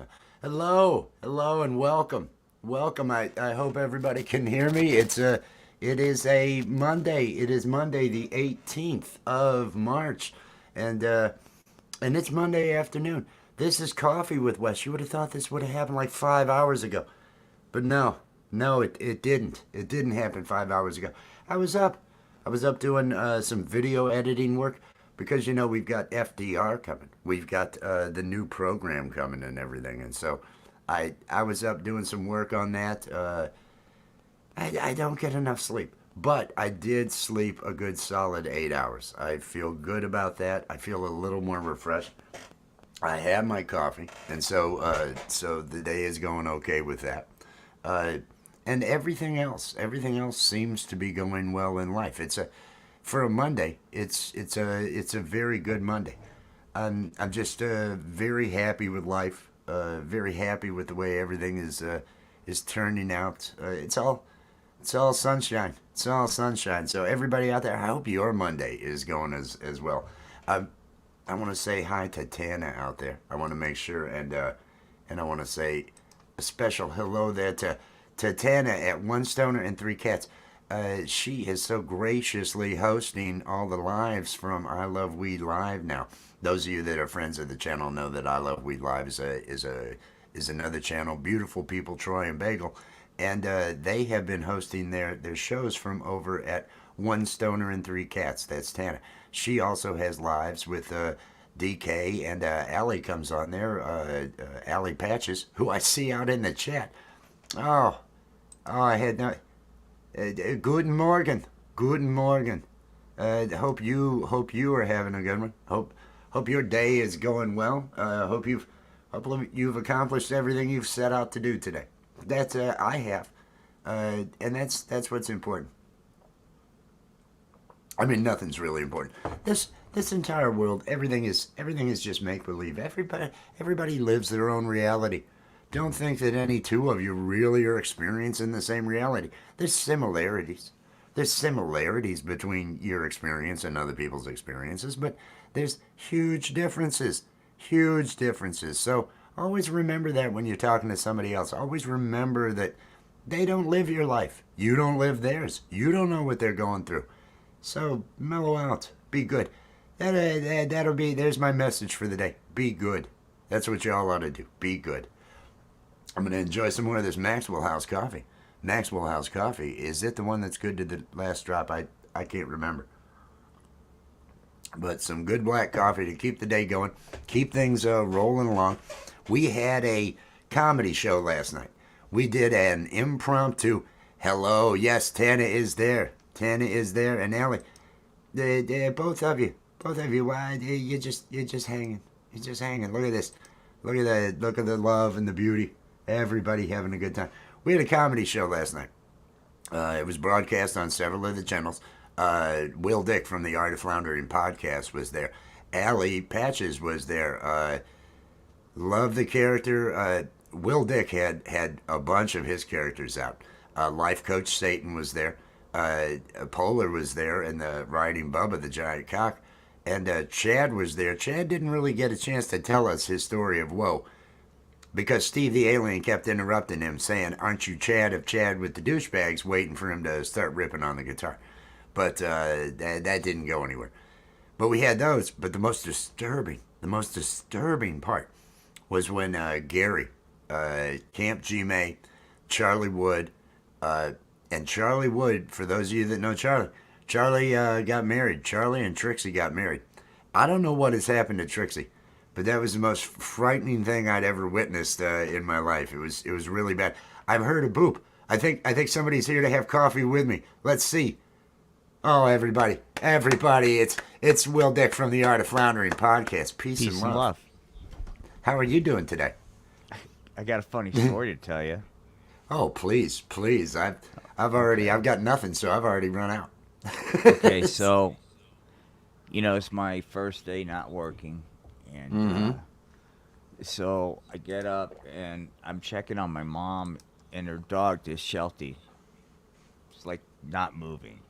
So, hello, and welcome. I hope everybody can hear me. It is a Monday. It is Monday, the 18th of March, and and it's Monday afternoon. This is Coffee with Wes. You would have thought this would have happened like 5 hours ago, but no, it didn't. It didn't happen 5 hours ago. I was up. I was up doing some video editing work because we've got FDR coming. We've got the new program coming and everything, and so I was up doing some work on that. I don't get enough sleep, but I did sleep a good solid 8 hours. I feel good about that. I feel a little more refreshed. I have my coffee, and so the day is going okay with that. Uh, and everything else seems to be going well in life. It's a For a Monday, it's a very good Monday. I'm just very happy with life. Very happy with the way everything is turning out. It's all sunshine. It's all sunshine. So everybody out there, I hope your Monday is going as well. Um, I want to say hi to Tana out there. I want to make sure and I want to say a special hello there to Tana at One Stoner and Three Cats. She is so graciously hosting all the lives from I Love Weed Live now. Those of you that are friends of the channel know that I Love Weed Live is another channel. Beautiful people, Troy and Bagel, and they have been hosting their shows from over at One Stoner and Three Cats. That's Tana. She also has lives with DK, and Allie comes on there. Allie Patches, who I see out in the chat. Oh, I had no. Guten Morgen. Guten Morgen. Hope you are having a good one. Hope your day is going well. Hope you've accomplished everything you've set out to do today. That's I have, and that's what's important. I mean, nothing's really important. This entire world, everything is just make believe. Everybody lives their own reality. Don't think that any two of you really are experiencing the same reality. There's similarities. There's similarities between your experience and other people's experiences, but there's huge differences. Huge differences. So always remember that when you're talking to somebody else. Always remember that they don't live your life. You don't live theirs. You don't know what they're going through. So mellow out. Be good. That'll be. There's my message for the day. Be good. That's what y'all ought to do. Be good. I'm going to enjoy some more of this Maxwell House coffee. Maxwell House coffee. Is it the one that's good to the last drop? I can't remember. But some good black coffee to keep the day going, keep things rolling along. We had a comedy show last night. We did an impromptu. Hello, yes, Tana is there. Tana is there, and Ellie. Both of you. Why you're just hanging? You're just hanging. Look at this. Look at the love and the beauty. Everybody having a good time. We had a comedy show last night. It was broadcast on several of the channels. Will Dick from the Art of Floundering podcast was there. Allie Patches was there. Love the character. Will Dick had a bunch of his characters out. Life Coach Satan was there. Polar was there, and the riding Bubba the Giant Cock. And Chad was there. Chad didn't really get a chance to tell us his story of woe because Steve the Alien kept interrupting him, saying, "Aren't you Chad of Chad with the douchebags?" waiting for him to start ripping on the guitar. But that didn't go anywhere. But we had those. But the most disturbing part was when Gary, Camp G May, Charlie Wood, and Charlie Wood, for those of you that know Charlie got married. Charlie and Trixie got married. I don't know what has happened to Trixie, but that was the most frightening thing I'd ever witnessed in my life. It was really bad. I've heard a boop. I think somebody's here to have coffee with me. Let's see. Oh, everybody! It's Will Dick from the Art of Floundering podcast. Peace and Peace and love. love. How are you doing today? I got a funny story to tell you. Oh, please. I've got nothing, so I've already run out. Okay, so it's my first day not working, and Mm-hmm. so I get up and I'm checking on my mom and her dog, this Sheltie. It's like not moving,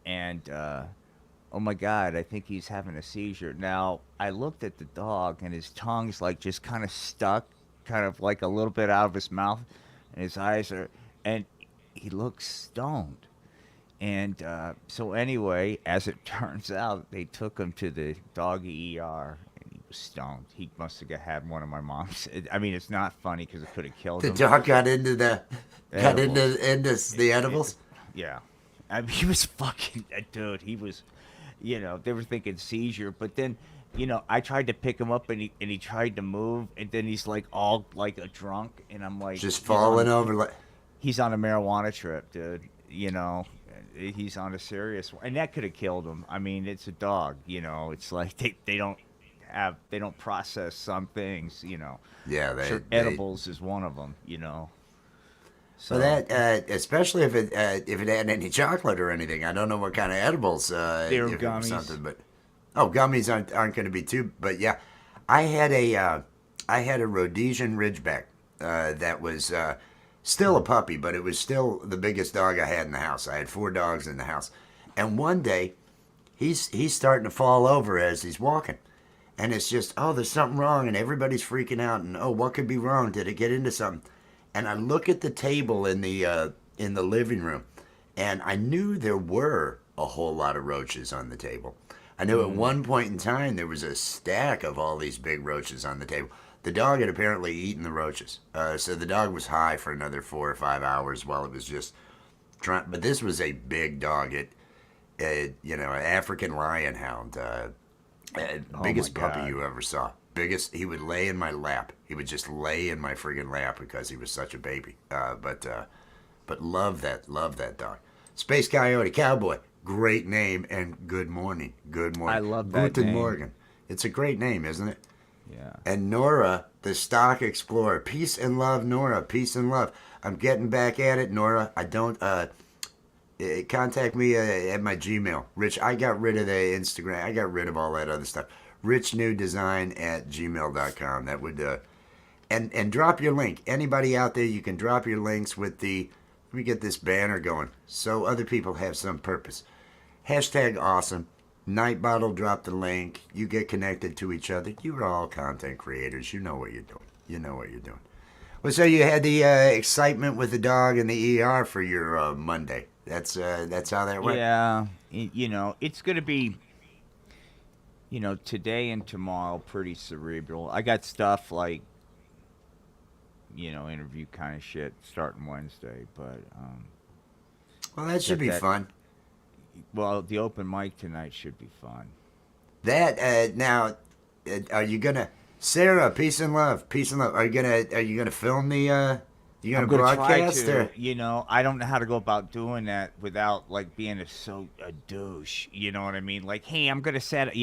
and oh my God, I think he's having a seizure. Now I looked at the dog and his tongue's like just kind of stuck, kind of like a little bit out of his mouth, and his eyes are, and he looks stoned. And so anyway, as it turns out, they took him to the doggy ER, and he was stoned. He must have had one of my mom's. I mean, it's not funny because it could have killed The him. dog got into the Edibles. the edibles. Yeah. I mean, he was fucking, dude, he was, they were thinking seizure, but then, I tried to pick him up and he tried to move, and then he's like all like a drunk, and I'm like, Just falling over like. he's on a marijuana trip, dude, he's on a serious one, and that could have killed him. I mean, it's a dog, it's like they don't process some things, Yeah, Sure, edibles is one of them, So So that, especially if it had any chocolate or anything, I don't know what kind of edibles. They were if it was gummies. something, but gummies aren't going to be too. But yeah, I had a Rhodesian Ridgeback that was still a puppy, but it was still the biggest dog I had in the house. I had 4 dogs in the house, and one day he's starting to fall over as he's walking. And it's just, oh, there's something wrong, and everybody's freaking out, and oh, what could be wrong? Did it get into something? And I look at the table in the living room, and I knew there were a whole lot of roaches on the table. I knew at one point in time there was a stack of all these big roaches on the table. The dog had apparently eaten the roaches, so the dog was high for another 4 or 5 hours while it was just trying. But this was a big dog. An African lion hound. Biggest my puppy God. you ever saw. Biggest. He would lay in my lap. He would just lay in my friggin' lap because he was such a baby. But love that dog. Space Coyote Cowboy. Great name and good morning. Good morning. I love that Guten name. Morgen. It's a great name, isn't it? yeah. And Nora, the stock explorer. Peace and love, Nora. Peace and love. I'm getting back at it, Nora. I don't. Contact me at my Gmail. Rich, I got rid of the Instagram. I got rid of all that other stuff. richnewdesign@gmail.com. That would, and drop your link. Anybody out there, you can drop your links with the, let me get this banner going so other people have some purpose. Hashtag awesome. Night Bottle, drop the link. You get connected to each other. You're all content creators. You know what you're doing. You know what you're doing. Well, so you had the excitement with the dog in the ER for your Monday. That's how that went. Yeah. It's going to be, today and tomorrow pretty cerebral. I got stuff like, interview kind of shit starting Wednesday, but Well, that should be that- fun. well, the open mic tonight should be fun. That now, are you gonna, Sarah? Peace and love. Peace and love. Are you gonna film the? You gonna I'm gonna broadcast try or? to, I don't know how to go about doing that without like being a douche. You know what I mean? Like, hey, I'm gonna set,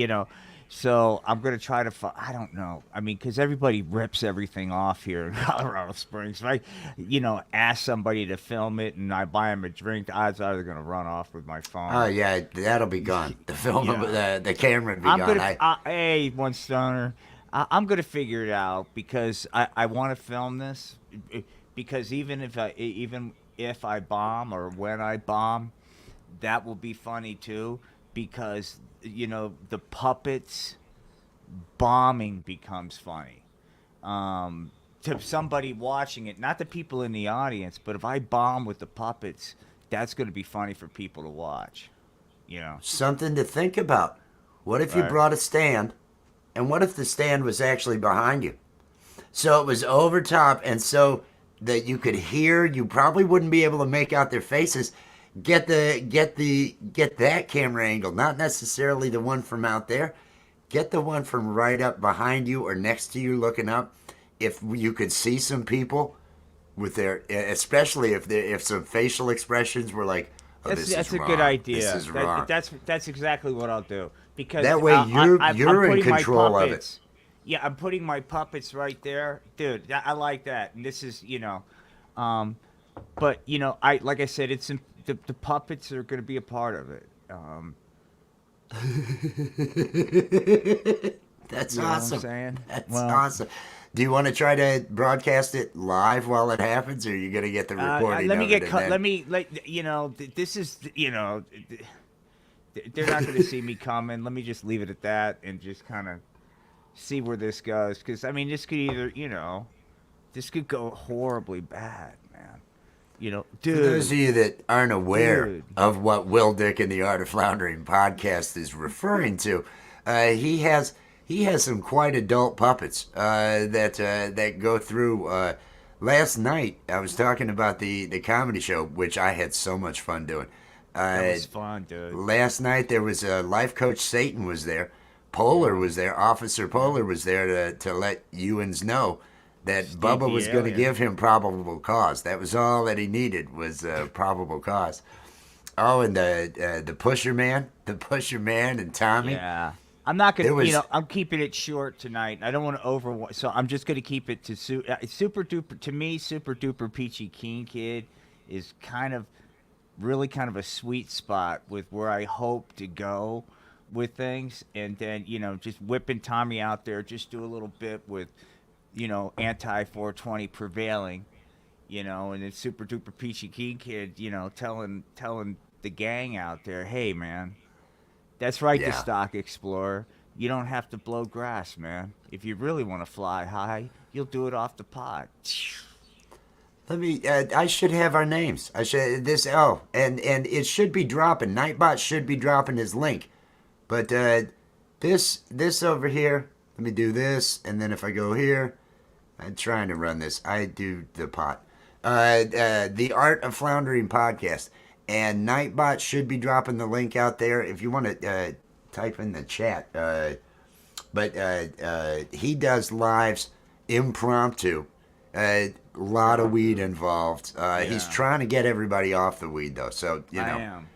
so I'm gonna try to. I don't know. I mean, because everybody rips everything off here in Colorado Springs. If I, ask somebody to film it and I buy them a drink, the odds are they're gonna run off with my phone. Oh yeah, that'll be gone. The film, the camera will be I'm gone. gonna. Hey, one stoner. I'm gonna figure it out because I want to film this. Because even if I bomb or when I bomb, that will be funny too. Because the puppets bombing becomes funny to somebody watching it, not the people in the audience. But if I bomb with the puppets, that's going to be funny for people to watch. Something to think about. What if you Right. brought a stand, and what if the stand was actually behind you? So it was over top, and so that you could hear. You probably wouldn't be able to make out their faces. Get that camera angle, not necessarily the one from out there. Get the one from right up behind you or next to you, looking up. If you could see some people with their, especially if some facial expressions were like, "Oh, That's this is a wrong. good idea. This is wrong." That's exactly what I'll do because That way you're in putting my control of it. puppets- Yeah, I'm putting my puppets right there, dude. I like that. And this is, but I like I said, it's the puppets are going to be a part of it. That's You know what I'm awesome. saying? That's Well- awesome. Do you want to try to broadcast it live while it happens, or are you going to get the recording? Let me of get it and cut. then- Let me this is they're not going to see me coming. Let me just leave it at that and just kind of see where this goes. Because I mean, this could either This could go horribly bad, man. For those Dude. of you that aren't aware Dude. of what Will Dick and the Art of Floundering podcast is referring to, he has some quite adult puppets that go through. Last night I was talking about the comedy show, which I had so much fun doing. That was fun, dude. Last night there was a life coach. Satan was there. Polar was there. Officer Polar was there to let Ewans know that Steve Bubba the was going to alien. give him probable cause. That was all that he needed was probable cause. Oh, and the Pusher Man, and Tommy. Yeah. I'm not There gonna, was I'm keeping it short tonight. I don't want to over, so I'm just gonna keep it to super duper. To me, super duper peachy keen kid is really kind of a sweet spot with where I hope to go with things, and then just whipping Tommy out there, just do a little bit with, anti 420 prevailing, and then super duper peachy keen kid, telling the gang out there, hey man. That's right, the yeah. Stock Explorer. You don't have to blow grass, man. If you really want to fly high, you'll do it off the pod. Let me. I should have our names. I should this. Oh, and it should be dropping. Nightbot should be dropping his link, but this over here. Let me do this, and then if I go here, I'm trying to run this. I do the pot. The Art of Floundering podcast, and Nightbot should be dropping the link out there if you want to type in the chat. But he does lives impromptu. A lot of weed involved. He's trying to get everybody off the weed though, so I am.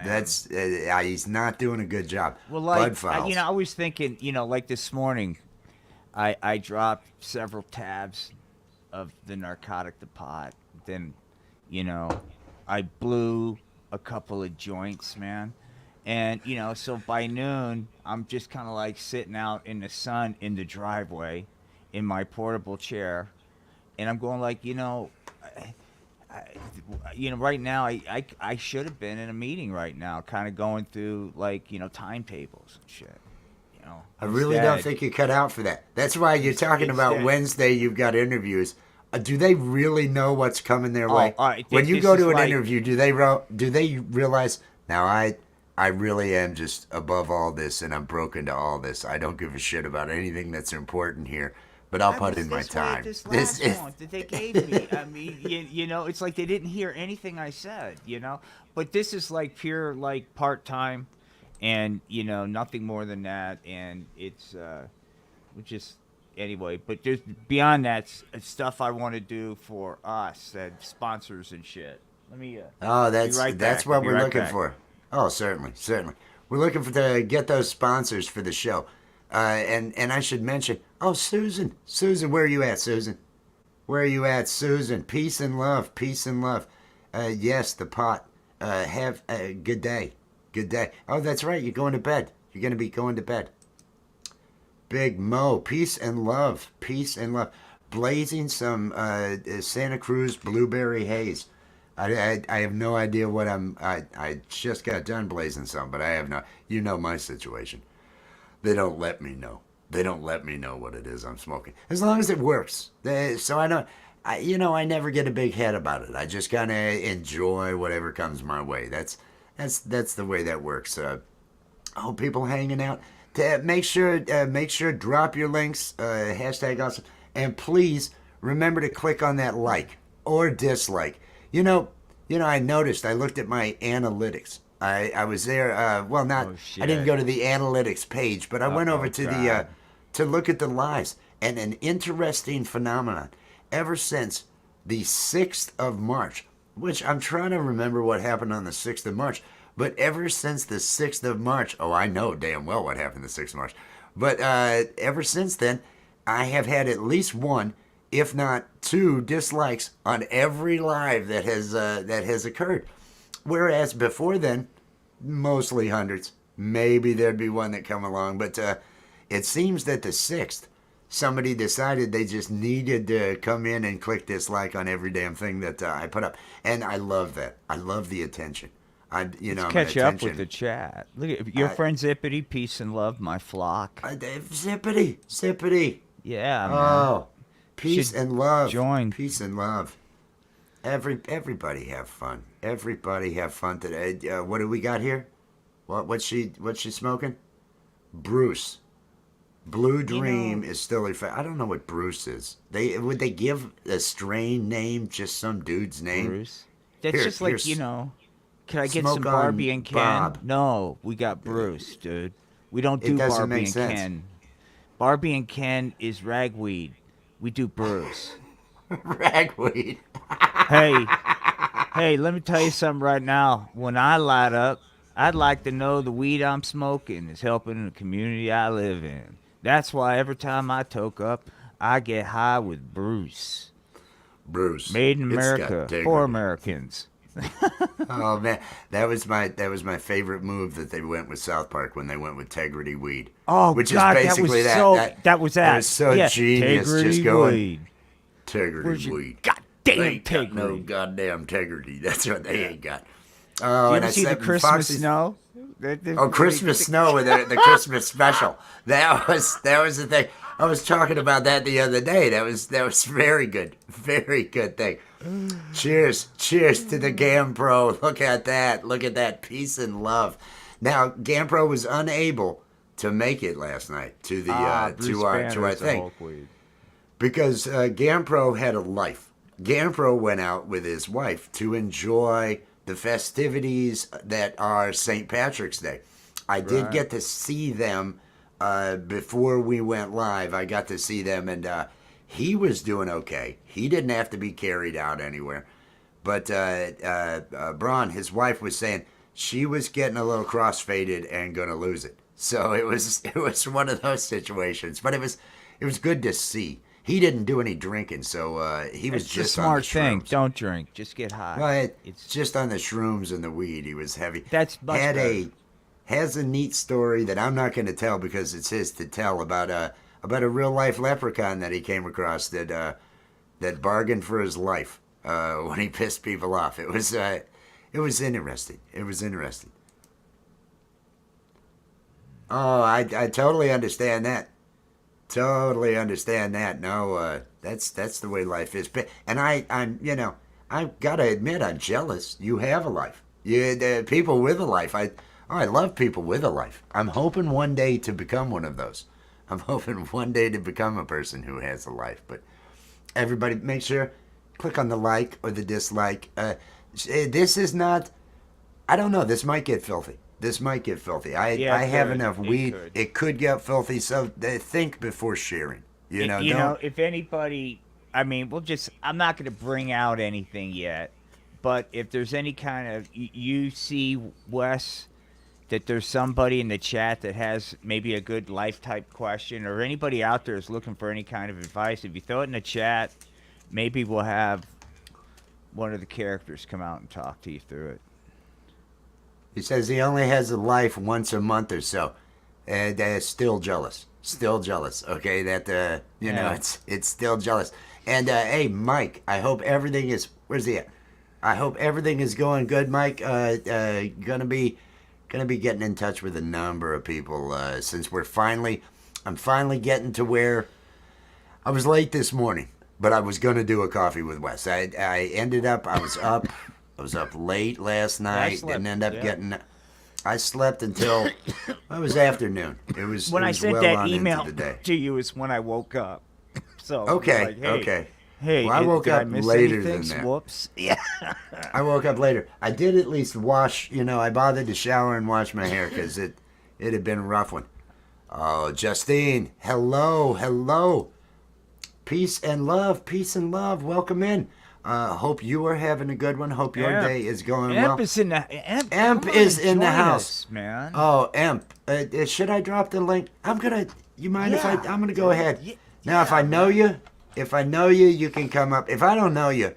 that's he's not doing a good job. Well, Bud like, Fouls. I was thinking, like this morning, I dropped several tabs of the narcotic the pot. Then, I blew a couple of joints, man. And, so by noon, I'm just kind of like sitting out in the sun in the driveway in my portable chair. And I'm going like, right now, I should have been in a meeting right now, kind of going through like, timetables and shit. I really don't think you cut out for that. That's why you're talking about instead- Wednesday. You've got interviews. Do they really know what's coming their Oh, way? all right, When you this go is to an like- interview, do they realize now I really am just above all this and I'm broken to all this. I don't give a shit about anything that's important here, but I'll put in my time. This last one that they gave me. I mean, it's like they didn't hear anything I said, But this is like pure, like part-time and, nothing more than that. And it's, just, anyway. But there's, beyond that, stuff I want to do for us, sponsors and shit. Let me, Oh, be that's right that's back. what I'll be we're right looking back. for. Oh, certainly. We're looking to get those sponsors for the show. And I should mention, oh, Susan, where are you at, Susan? Where are you at, Susan? Peace and love. Yes, the pot. Have a good day. Oh, that's right. You're going to bed. You're going to be going to bed. Big Mo, peace and love. Blazing some Santa Cruz blueberry haze. I have no idea what I just got done blazing some, but I have no. You know my situation. They don't let me know. They don't let me know what it is I'm smoking. As long as it works. So I don't. I never get a big head about it. I just kind of enjoy whatever comes my way. That's the way that works. Oh, people hanging out. Make sure drop your links. Hashtag awesome. And please remember to click on that like or dislike. I noticed. I looked at my analytics. I was there. Well, not. Oh, I didn't shit. go to the analytics page, but I went over to the God. to look at the lives. And an interesting phenomenon. Ever since the 6th of March, which I'm trying to remember what happened on the 6th of March, but ever since the 6th of March, oh, I know damn well what happened the 6th of March, but ever since then, I have had at least one, if not two, dislikes on every live that has occurred. Whereas before then, mostly hundreds. Maybe there'd be one that come along, but it seems that the 6th, somebody decided they just needed to come in and click dislike on every damn thing that I put up, and I love that. I love the attention. I'm Catch an up with attention. the chat. Look at your friend Zippity, peace and love, my flock. Zippity. Yeah, man. Oh, Peace should and love. join. Peace and love. Everybody have fun. Everybody have fun today. What do we got here? What's she smoking? Bruce. Blue Dream is still a I don't know what Bruce is. Would they give a strain name, just some dude's name? Bruce. That's Here- just like, here's- you know, can I get Smoke some Barbie on and Ken? Bob. No, we got Bruce, dude. We don't It do doesn't Barbie make and sense. Ken. Barbie and Ken is ragweed. We do Bruce. Ragweed. Hey, let me tell you something right now. When I light up, I'd like to know the weed I'm smoking is helping the community I live in. That's why every time I toke up, I get high with Bruce. Bruce. Made in It's got America integrity. for Americans. Oh man, that was my favorite move that they went with South Park when they went with Tegrity Weed. Oh which God, is basically that was that was so yeah, genius. Tegrity Just going weed. Tegrity Where's your Weed. goddamn They ain't got no Tegrity? goddamn Tegrity. That's what they ain't got. Do Oh, you and ever I see the said Christmas Foxy's- snow? Oh, Christmas Snow with the Christmas special. That was the thing. I was talking about that the other day. That was very good thing. Cheers to the GamPro. Look at that peace and love. Now GamPro was unable to make it last night to the Bruce to our Banner's the thing Hulkweed. because GamPro had a life. GamPro went out with his wife to enjoy the festivities that are St. Patrick's Day. I did Right. get to see them before we went live. I got to see them, and he was doing okay. He didn't have to be carried out anywhere. But Braun, his wife, was saying she was getting a little crossfaded and going to lose it. So it was one of those situations. But it was good to see. He didn't do any drinking, so he was It's just a on smart the thing. shrooms. Don't drink. Just get high. But It's just on the shrooms and the weed, he was heavy. That's much better. Has a neat story that I'm not going to tell because it's his to tell about a real life leprechaun that he came across that bargained for his life when he pissed people off. It was interesting. It was interesting. Oh, I totally understand that. Totally understand that. No, that's the way life is. And I've got to admit, I'm jealous. You have a life. The people with a life. I love people with a life. I'm hoping one day to become one of those. I'm hoping one day to become a person who has a life. But everybody, make sure click on the like or the dislike. This is not. I don't know. This might get filthy. Yeah, I it have could. enough It weed. could. It could get filthy. So think before sharing. You know, if anybody, I mean, I'm not going to bring out anything yet, but if there's any kind of, you see, Wes, that there's somebody in the chat that has maybe a good life type question, or anybody out there is looking for any kind of advice, if you throw it in the chat, maybe we'll have one of the characters come out and talk to you through it. He says he only has a life once a month or so, and still jealous. Okay, that Yeah. it's still jealous. And hey, Mike, I hope everything is. Where's he at? I hope everything is going good, Mike. Gonna be getting in touch with a number of people since I'm finally getting to where I was late this morning, but I was gonna do a coffee with Wes. I ended up. I was up. I was up late last night. slept, Didn't end up yeah. getting. I slept until it was afternoon. It was When it I was sent well that on email into the day. to you is when I woke up. So Okay, like, hey, okay. Hey, Well, I woke did up I miss later anything? than that. Whoops. Yeah. I woke up later. I did at least wash. I bothered to shower and wash my hair because it had been a rough one. Oh, Justine, hello. Peace and love. Welcome in. Hope you are having a good one. Hope your Emp. day is going Emp well. is in the Emp Emp come on is and in the join house. us, man. Oh, Emp, should I drop the link? You mind if I'm gonna go ahead. Now, if I know you, you can come up. If I don't know you,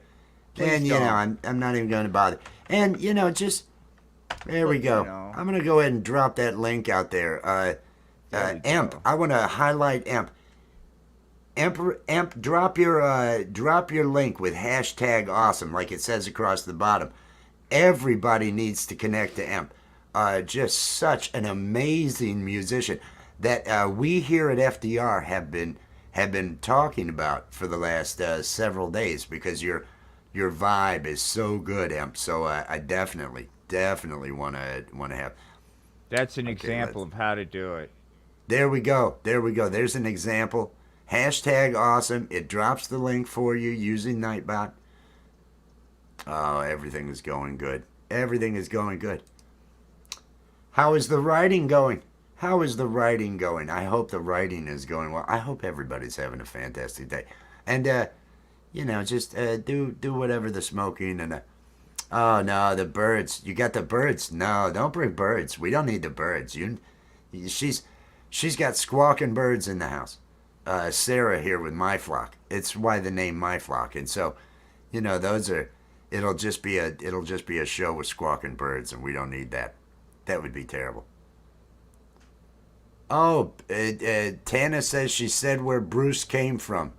then Please don't. I'm not even going to bother. And just there we Look, go. you know. I'm gonna go ahead and drop that link out there. There we Emp, go. I want to highlight Emp. Emp, drop your link with hashtag awesome, like it says across the bottom. Everybody needs to connect to Emp. Just such an amazing musician that we here at FDR have have been talking about for the last several days because your vibe is so good, Emp. So I definitely want to have. That's an Okay, example let's. of how to do it. There we go. There we go. There's an example. Hashtag awesome. It drops the link for you using Nightbot. Oh, everything is going good. Everything is going good. How is the writing going? How is the writing going? I hope the writing is going well. I hope everybody's having a fantastic day. And just do whatever the smoking and oh no, the birds. You got the birds. No, don't bring birds. We don't need the birds. She's got squawking birds in the house. Sarah here with My Flock. It's why the name My Flock. And so, those are. It'll just be a show with squawking birds, and we don't need that. That would be terrible. Oh, Tana says she said where Bruce came from.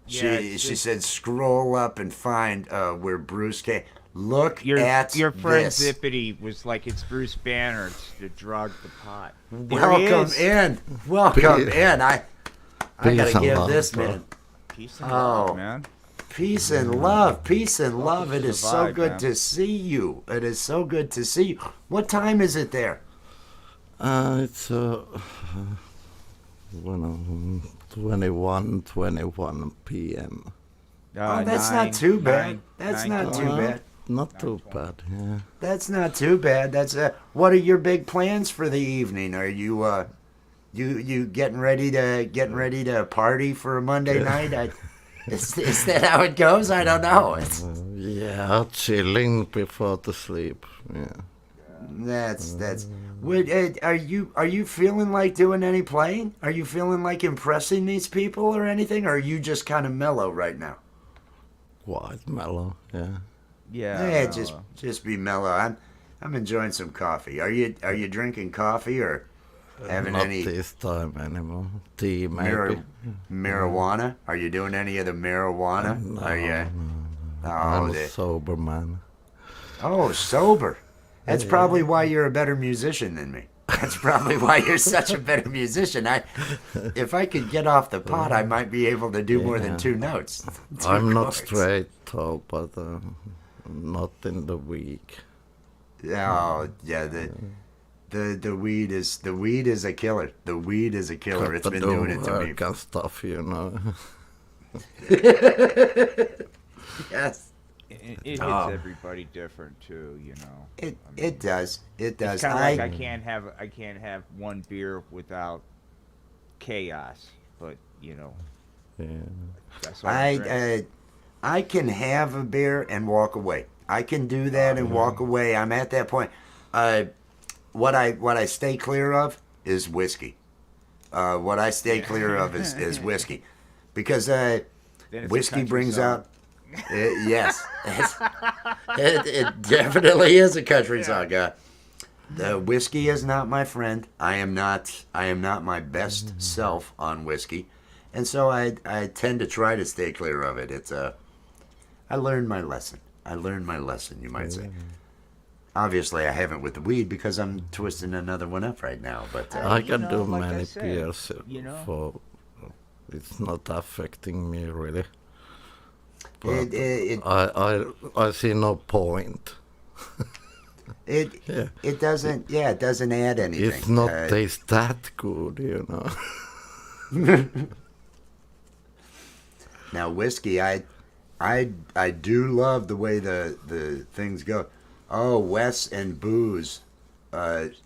Yeah, She said scroll up and find where Bruce came. Look Your at your friend this. Zippity was like, it's Bruce Banner. It's the drug, the pot. There he Welcome is. in. Welcome Peace. in. I Peace gotta and give love, this bro. man Peace and Oh. love, man. peace and love. Peace and love. Welcome It to is the so vibe, good man. to see you. It is so good to see you. What time is it there? It's 21 p.m. Oh, that's not too bad. That's not too Uh, bad. Not too bad, yeah. That's not too bad. That's what are your big plans for the evening? Are you you getting ready to party for a Monday night? Is that how it goes? I don't know. Yeah, chilling before the sleep, yeah. That's. What, are you feeling like doing any playing? Are you feeling like impressing these people or anything? Or are you just kind of mellow right now? Quite mellow, yeah. Yeah. Yeah, well, just be mellow. I'm enjoying some coffee. Are you drinking coffee or having Not any this time anymore. Tea, maybe. marijuana? Are you doing any of the marijuana? No, Are you? no. Oh, I'm a sober man. sober. That's probably why you're a better musician than me. That's probably why you're such a better musician. If I could get off the pot, I might be able to do more than Yeah. two notes. Two I'm not chords. straight, though, but not in the week. Oh yeah, the weed is a killer. The weed is a killer. It's Got been to doing it to me. work and stuff, you know. Yes, it hits Oh. everybody different too, you know. it does. It does. It's kind of like I can't have one beer without chaos, but Yeah. that's all I drink. I can have a beer and walk away. I can do that and walk away. I'm at that point. What I stay clear of is whiskey. What I stay clear of is whiskey, because Then it's a whiskey country brings song. out. Yes, it definitely is a country song. The whiskey is not my friend. I am not my best self on whiskey, and so I tend to try to stay clear of it. I learned my lesson. You might say. Obviously, I haven't with the weed because I'm twisting another one up right now. But I you can know, do like I many said, beers for it's not affecting me really. But I see no point. Yeah. it doesn't. Yeah, it doesn't add anything. It's not taste that good, you know. Now whiskey, I do love the way the things go. Oh, Wes and Booze,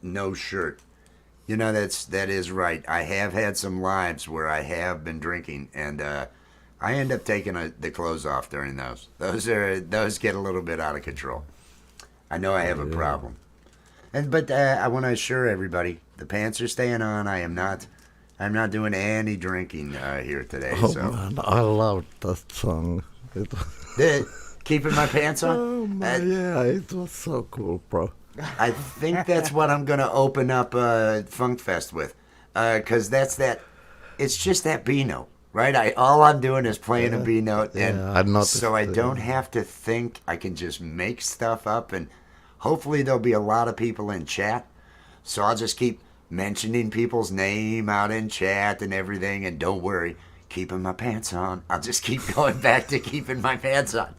no shirt. That is right. I have had some lives where I have been drinking, and I end up taking the clothes off during those. Those get a little bit out of control. I know I have a problem, but I want to assure everybody the pants are staying on. I'm not doing any drinking here today. Oh so man, I loved that song. Keeping my pants on. Oh man, yeah, it was so cool, bro. I think that's what I'm gonna open up Funk Fest with, because it's just that B note, right? All I'm doing is playing a B note, and Yeah, I noticed so I it. don't have to think. I can just make stuff up, and hopefully there'll be a lot of people in chat. So I'll just keep mentioning people's name out in chat and everything, and don't worry, keeping my pants on. I'll just keep going back to keeping my pants on.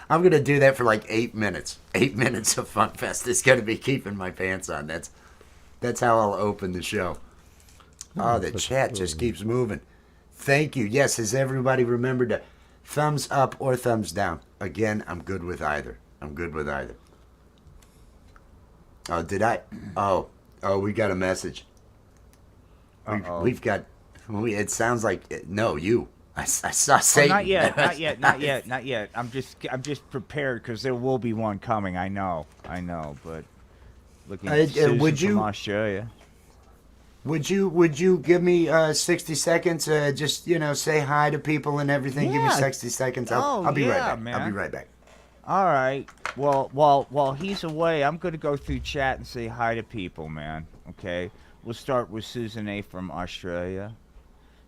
I'm gonna do that for like 8 minutes. 8 minutes of Fun Fest is gonna be keeping my pants on. That's how I'll open the show. Oh, the chat just keeps moving. Thank you. Yes, has everybody remembered to thumbs up or thumbs down? Again, I'm good with either. I'm good with either. Oh, did I? Oh, we got a message. Uh-oh. We've got. It sounds like no, you. I saw Oh, Satan. not yet, not yet. I'm just prepared because there will be one coming. I know, but looking at Susan would you- from Australia. Would you give me 60 seconds? Just say hi to people and everything. Give me Yeah. 60 seconds. Oh, I'll be right yeah, back. man. I'll be right back. All right. Well, while he's away, I'm gonna go through chat and say hi to people, man. Okay. We'll start with Susan A from Australia.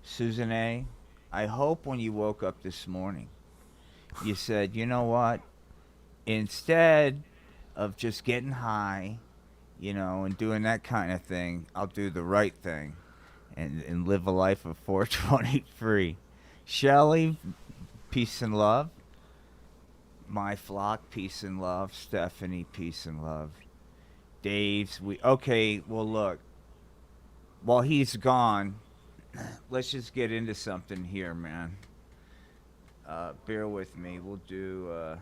Susan A, I hope when you woke up this morning, you said, you know what? Instead of just getting high, and doing that kind of thing, I'll do the right thing and live a life of 420 free. Shelly, peace and love. My Flock, peace and love. Stephanie, peace and love. Dave's, okay, well, look. While he's gone, let's just get into something here, man. Bear with me. We'll do,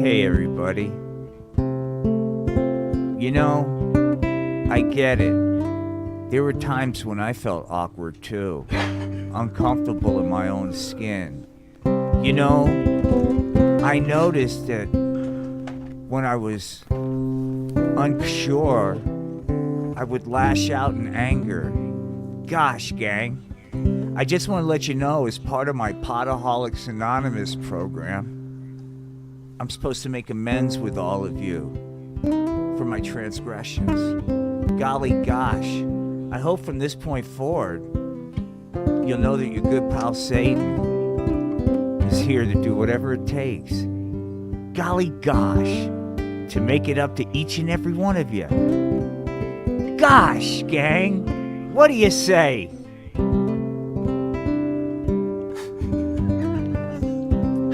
Hey, everybody. I get it. There were times when I felt awkward too, uncomfortable in my own skin. I noticed that when I was unsure, I would lash out in anger. Gosh, gang. I just want to let you know, as part of my Potaholics Anonymous program, I'm supposed to make amends with all of you for my transgressions. Golly gosh, I hope from this point forward, you'll know that your good pal Satan is here to do whatever it takes. Golly gosh, to make it up to each and every one of you. Gosh, gang, what do you say?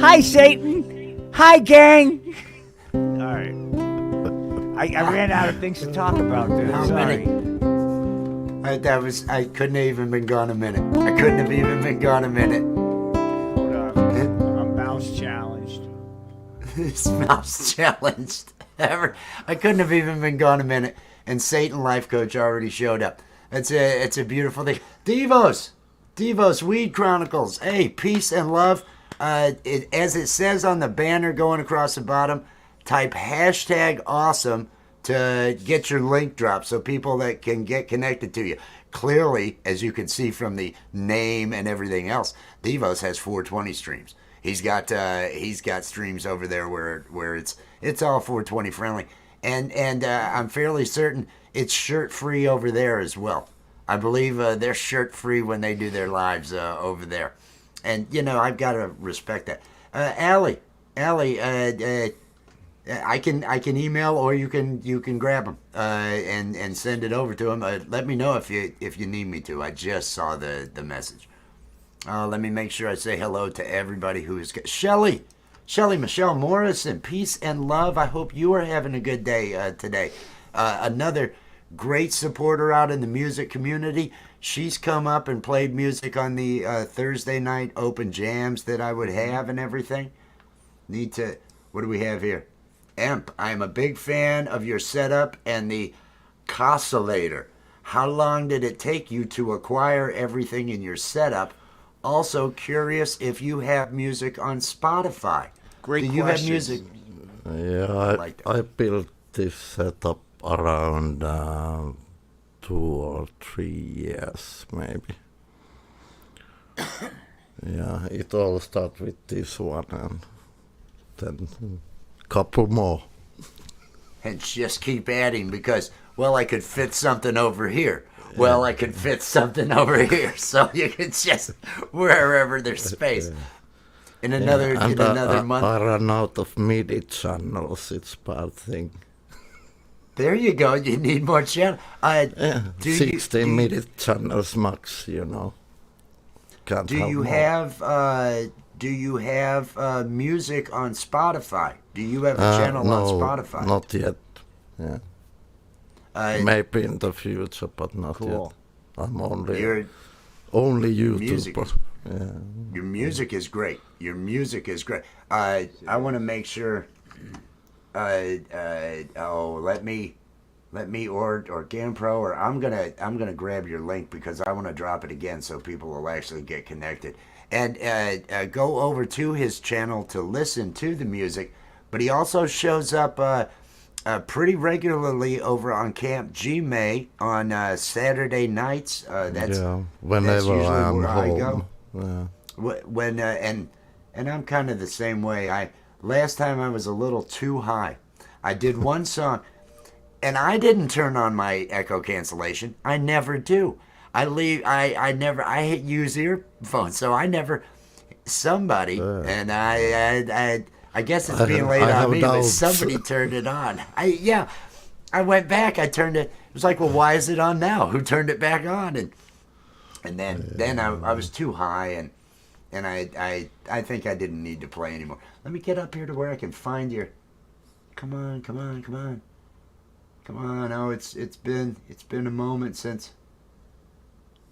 Hi, Satan. Hi, gang. All right. I ran out of things to talk about there. How Sorry. many? I couldn't have even been gone a minute. I couldn't have even been gone a minute. Hold on. I'm mouse challenged. This mouse challenged. I couldn't have even been gone a minute, and Satan Life Coach already showed up. It's a beautiful thing. Devos, Weed Chronicles. Hey, peace and love. As it says on the banner going across the bottom, type #awesome to get your link dropped so people that can get connected to you. Clearly, as you can see from the name and everything else, Devos has 420 streams. He's got streams over there where it's all 420 friendly, and I'm fairly certain it's shirt free over there as well. I believe they're shirt free when they do their lives over there. And I've got to respect that. Allie, I can email or you can grab them and send it over to them. Let me know if you need me to. I just saw the message. Let me make sure I say hello to everybody who is Shelly Michelle Morrison. Peace and love. I hope you are having a good day today. Another great supporter out in the music community. She's come up and played music on the Thursday night open jams that I would have and everything. What do we have here? Emp, I am a big fan of your setup and the Cosolator. How long did it take you to acquire everything in your setup? Also curious if you have music on Spotify. Great Do you have question. music? Yeah, like that. I built this setup around 2 or 3 years, maybe. Yeah, it all started with this one and then couple more. And just keep adding because, well, I could fit something over here. Well, I could fit something over here. So you could just, wherever there's space. in another and in another month. I ran out of MIDI channels. It's bad thing. There you go. You need more channel. Yeah, Do you 16 do you, MIDI channels max. Can't do have you more. have music on Spotify? Do you have a channel no, on Spotify? not yet. Yeah, maybe in the future, but not Cool. yet. I'm Your only music YouTuber. is Yeah. your music is great. Your music is great. I want to make sure. Let me or GamePro, or I'm gonna grab your link because I want to drop it again so people will actually get connected and go over to his channel to listen to the music. But he also shows up pretty regularly over on Camp G May on Saturday nights. That's Whenever usually I'm where I home. go. Yeah. When and I'm kind of the same way. I last time I was a little too high. I did one song, and I didn't turn on my echo cancellation. I never do. I never. I use earphones, so I never. Somebody and I guess it's being laid I on have me, but doubts. somebody turned it on. I went back. I turned it. It was like, well, why is it on now? Who turned it back on? And then I was too high and I think I didn't need to play anymore. Let me get up here to where I can find your. Come on. Oh, it's been a moment since.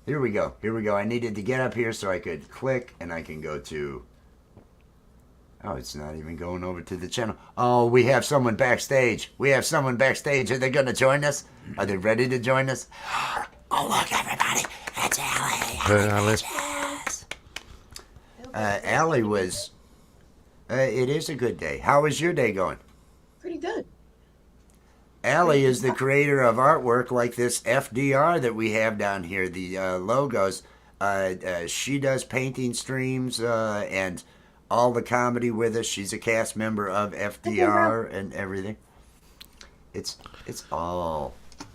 Here we go. I needed to get up here so I could click and I can go to. Oh, it's not even going over to the channel. Oh, we have someone backstage. Are they going to join us? Are they ready to join us? Oh, look, everybody. It's Allie. Hey, Alice. Yes. Allie was. It is a good day. How is your day going? Pretty good. Allie is the creator of artwork like this FDR that we have down here, the logos. She does painting streams and all the comedy with us. She's a cast member of FDR and everything. It's all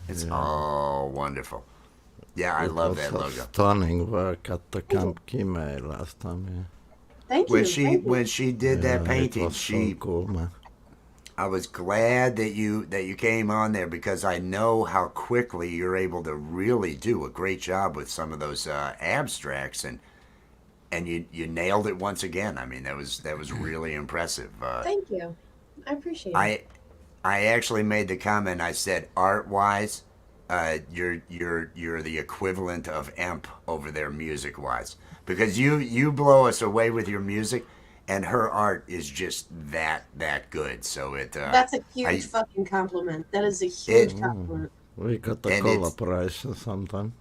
wonderful. Yeah, I love that logo. Stunning work at the Camp Kimei last time. Yeah. Thank you. When she did that painting, it was so cool, man. I was glad that you came on there because I know how quickly you're able to really do a great job with some of those abstracts and you nailed it once again. I mean that was really impressive. Thank you. I appreciate it. I actually made the comment. I said art wise, you're the equivalent of Emp over there music wise because you blow us away with your music. And her art is just that good. So That's a huge fucking compliment. That is a huge compliment. We got the collaboration sometime.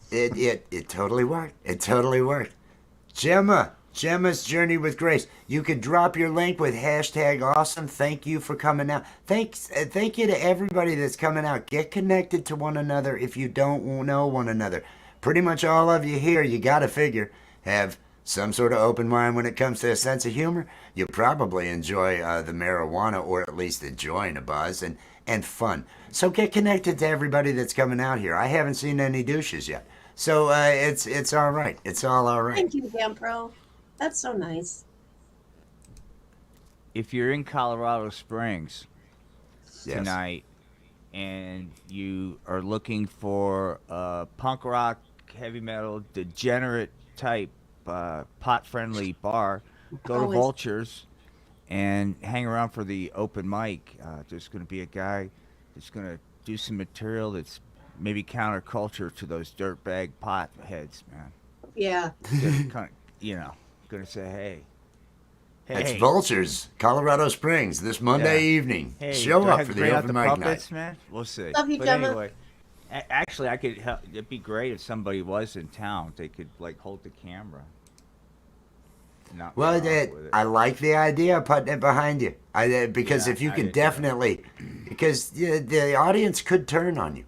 It totally worked. Gemma's Journey with Grace. You could drop your link with #awesome. Thank you for coming out. Thank you to everybody that's coming out. Get connected to one another if you don't know one another. Pretty much all of you here, you got to figure, have some sort of open mind when it comes to a sense of humor. You probably enjoy the marijuana, or at least enjoying a buzz and fun. So get connected to everybody that's coming out here. I haven't seen any douches yet, so it's all right. It's all right. Thank you, GamePro. That's so nice. If you're in Colorado Springs Yes. tonight and you are looking for a punk rock, heavy metal, degenerate type pot-friendly bar, go to Always. Vultures and hang around for the open mic. There's going to be a guy that's going to do some material that's maybe counterculture to those dirtbag pot heads, man. Yeah. Going to say, hey, It's Vultures, Colorado Springs, this Monday evening. hey, Show do I up have for to the bring out open the mic puppets, night. man? We'll see. Love you, but Gemma. anyway, actually, I could help. It'd be great if somebody was in town. They could hold the camera. Not Well, run off with it. I like the idea of putting it behind you. Because Yeah, if you I can did too. definitely, because the audience could turn on you.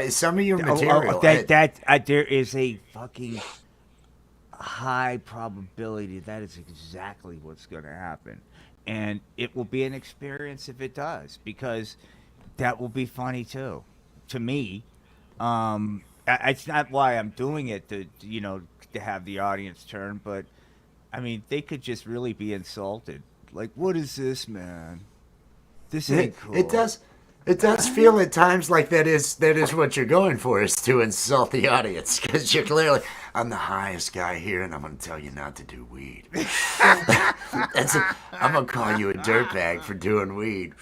Some of your material. There is a fucking high probability that is exactly what's going to happen, and it will be an experience if it does, because that will be funny too, to me. It's not why I'm doing it to have the audience turn, but I mean, they could just really be insulted. Like, what is this, man? This ain't cool. It does. It does feel at times like that is what you're going for, is to insult the audience, because you're clearly, I'm the highest guy here, and I'm going to tell you not to do weed. I'm going to call you a dirtbag for doing weed.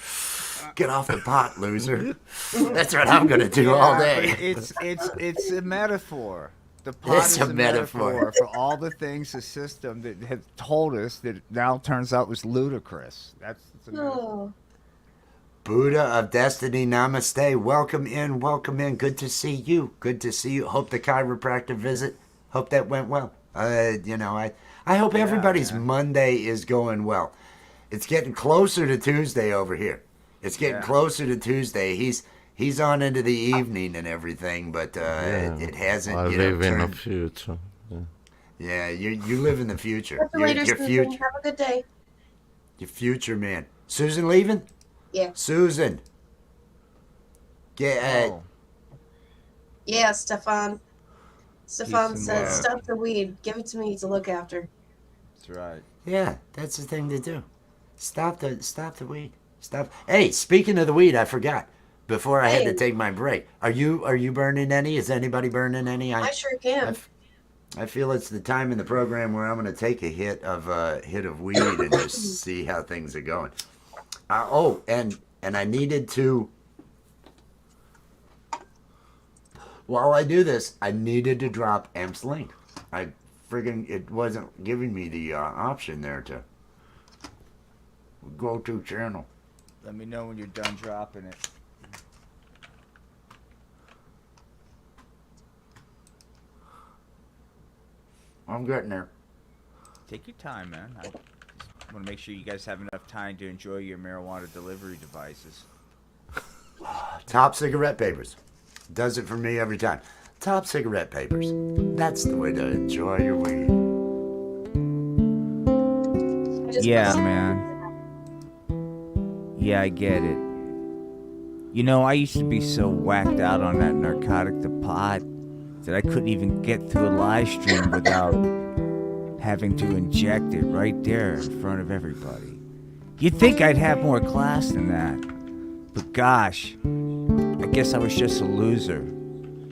Get off the pot, loser. That's what I'm going to do all day. It's a metaphor. The pot It's is a a metaphor. metaphor for all the things the system that had told us that now turns out was ludicrous. That's a metaphor. Oh, Buddha of Destiny, namaste. Welcome in, welcome in. Good to see you. Good to see you. Hope the chiropractor visit. Hope that went well. I hope everybody's man. Monday is going well. It's getting closer to Tuesday over here. It's getting Yeah. closer to Tuesday. He's on into the evening and everything, but it hasn't. I you know, live in the turned- future. Yeah, you live in the future. Talk to you later, Your Susan. future, Have a good day. your future man. Susan leaving? Yeah. Susan. Get. Oh, Yeah, Stefan. Stefan Peace and said, love. "Stop the weed. Give it to me to look after." that's right. Yeah, that's the thing to do. Stop the weed. Stop. Hey, speaking of the weed, I forgot. Before I had to Hey. take my break. Are you burning any? Is anybody burning any? I sure can. I feel it's the time in the program where I'm going to take a hit of weed and just see how things are going. And I needed to. While I do this, I needed to drop Emp's link. It wasn't giving me the option there to go to channel. Let me know when you're done dropping it. I'm getting there. Take your time, man. I want to make sure you guys have enough time to enjoy your marijuana delivery devices. Top cigarette papers. Does it for me every time. Top cigarette papers. That's the way to enjoy your weed. I just Yeah, put- man. Yeah, I get it. You know, I used to be so whacked out on that narcotic, the pot, that I couldn't even get through a live stream without having to inject it right there in front of everybody. You'd think I'd have more class than that. But gosh, I guess I was just a loser.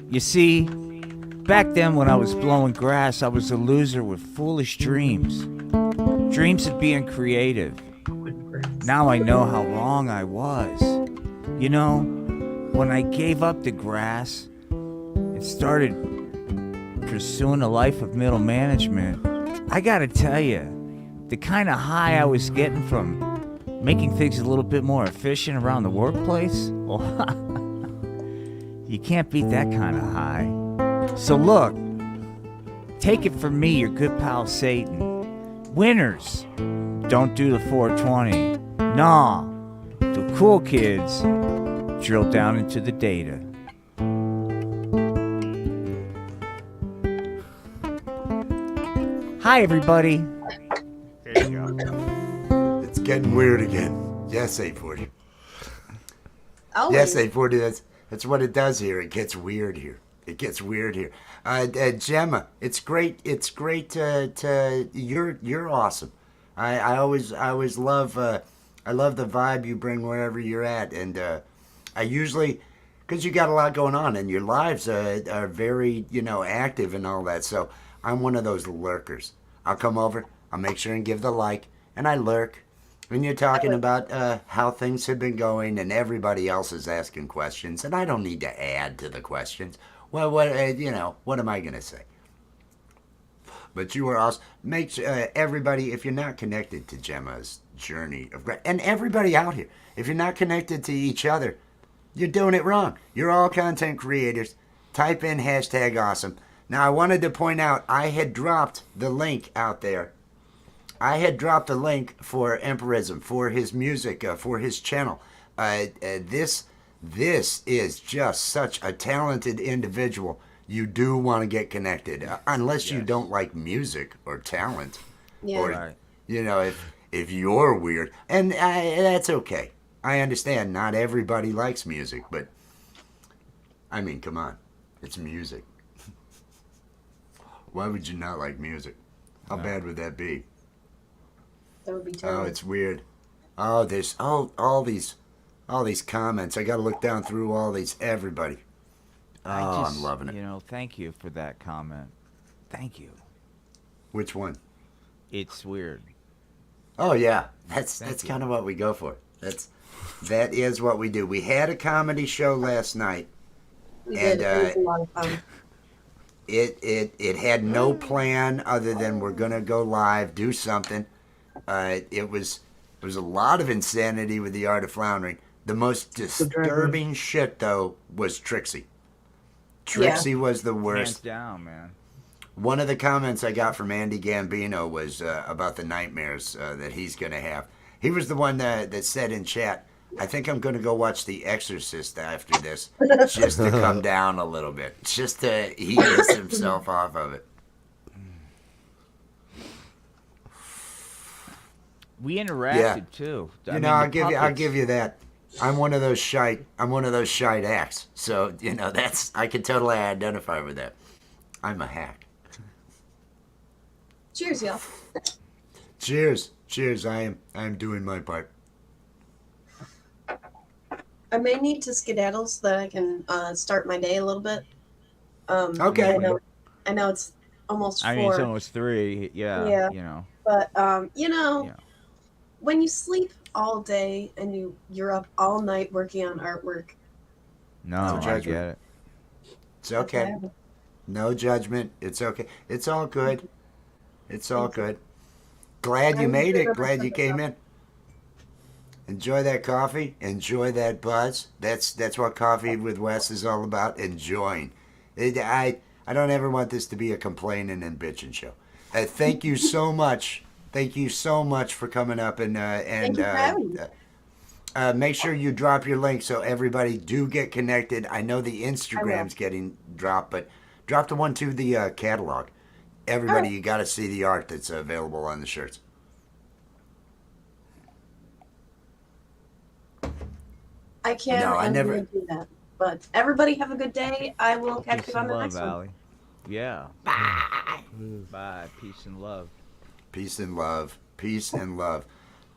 You see, back then when I was blowing grass, I was a loser with foolish dreams. Dreams of being creative. Now I know how wrong I was. You know, when I gave up the grass and started pursuing a life of middle management, I gotta tell you, the kind of high I was getting from making things a little bit more efficient around the workplace, well, you can't beat that kind of high. So look, take it from me, your good pal Satan. Winners don't do the 420. Nah, the cool kids drill down into the data. Hi, everybody. There you go. It's getting weird again. Yes, 840. Always. Yes, 840. That's what it does here. It gets weird here. It gets weird here. Gemma, it's great. It's great to you're awesome. I always love I love the vibe you bring wherever you're at, and I usually, because you got a lot going on and your lives are very active and all that. So I'm one of those lurkers. I'll come over. I'll make sure and give the like, and I lurk. When you're talking about how things have been going, and everybody else is asking questions, and I don't need to add to the questions. Well, what am I gonna say? But you are also make everybody. If you're not connected to Gemma's journey of and everybody out here, if you're not connected to each other, you're doing it wrong. You're all content creators. Type in #awesome. Now I wanted to point out I had dropped the link out there. I had dropped a link for Empirism, for his music, for his channel. This is just such a talented individual. You do want to get connected, unless you Yes. don't like music or talent, Yeah. or Right. if you're weird, and that's okay. I understand not everybody likes music, but I mean, come on, it's music. Why would you not like music? How No. bad would that be? That would be Oh, terrible. it's weird. Oh, there's all these comments. I got to look down through all these. Everybody. Oh, I'm loving it. Thank you for that comment. Thank you. Which one? It's weird. Oh yeah, that's Thank you. kind of what we go for. That is what we do. We had a comedy show last night. We And, did. It was a lot of fun. It had no plan other than we're gonna go live, do something. It was there was a lot of insanity with the art of floundering. The most disturbing shit though was Trixie. Trixie was the Hands worst. down, man. One of the comments I got from Andy Gambino was about the nightmares that he's going to have. He was the one that said in chat, I think I'm going to go watch The Exorcist after this just to come down a little bit, just to ease himself off of it. We interacted Yeah. too. I'll give you that. I'm one of those shite acts. So, I can totally identify with that. I'm a hack. Cheers, y'all. Cheers. I am doing my part. I may need to skedaddle so that I can start my day a little bit. Okay. I know it's almost 4. it's almost 3. Yeah. Yeah. But Yeah. when you sleep all day and you're up all night working on artwork, No, No I judgment. get it. It's okay. okay. No judgment. It's okay. It's all good. It's all Thank you. good. Glad you I'm made good it. at Glad you this came stuff. in. Enjoy that coffee. Enjoy that buzz. That's what Coffee with Wes is all about. Enjoying. I don't ever want this to be a complaining and bitching show. Thank you so much. Thank you so much for coming up and Thank you for having me. make sure you drop your link so everybody do get connected. I know the Instagram's getting dropped, but drop the one to the catalog. Everybody, Alright. you got to see the art that's available on the shirts. I can No, I and never- will do that. But everybody have a good day. I will catch Peace you on and the love, next one. Allie. Yeah. Bye. Bye. Peace and love. Peace and love. Peace and love.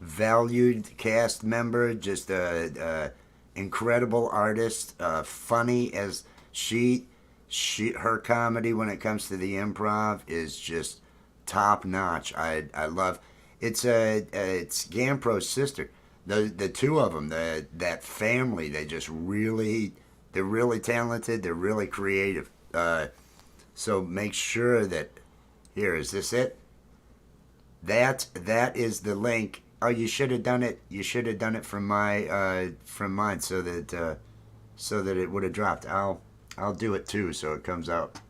Valued cast member, just a incredible artist, funny as her comedy when it comes to the improv is just top notch. I love it's Gampro's sister. The two of them, that family, they're really talented. They're really creative. So make sure that is this it? That is the link. Oh, you should have done it. You should have done it from mine so that it would have dropped. I'll do it too, so it comes out.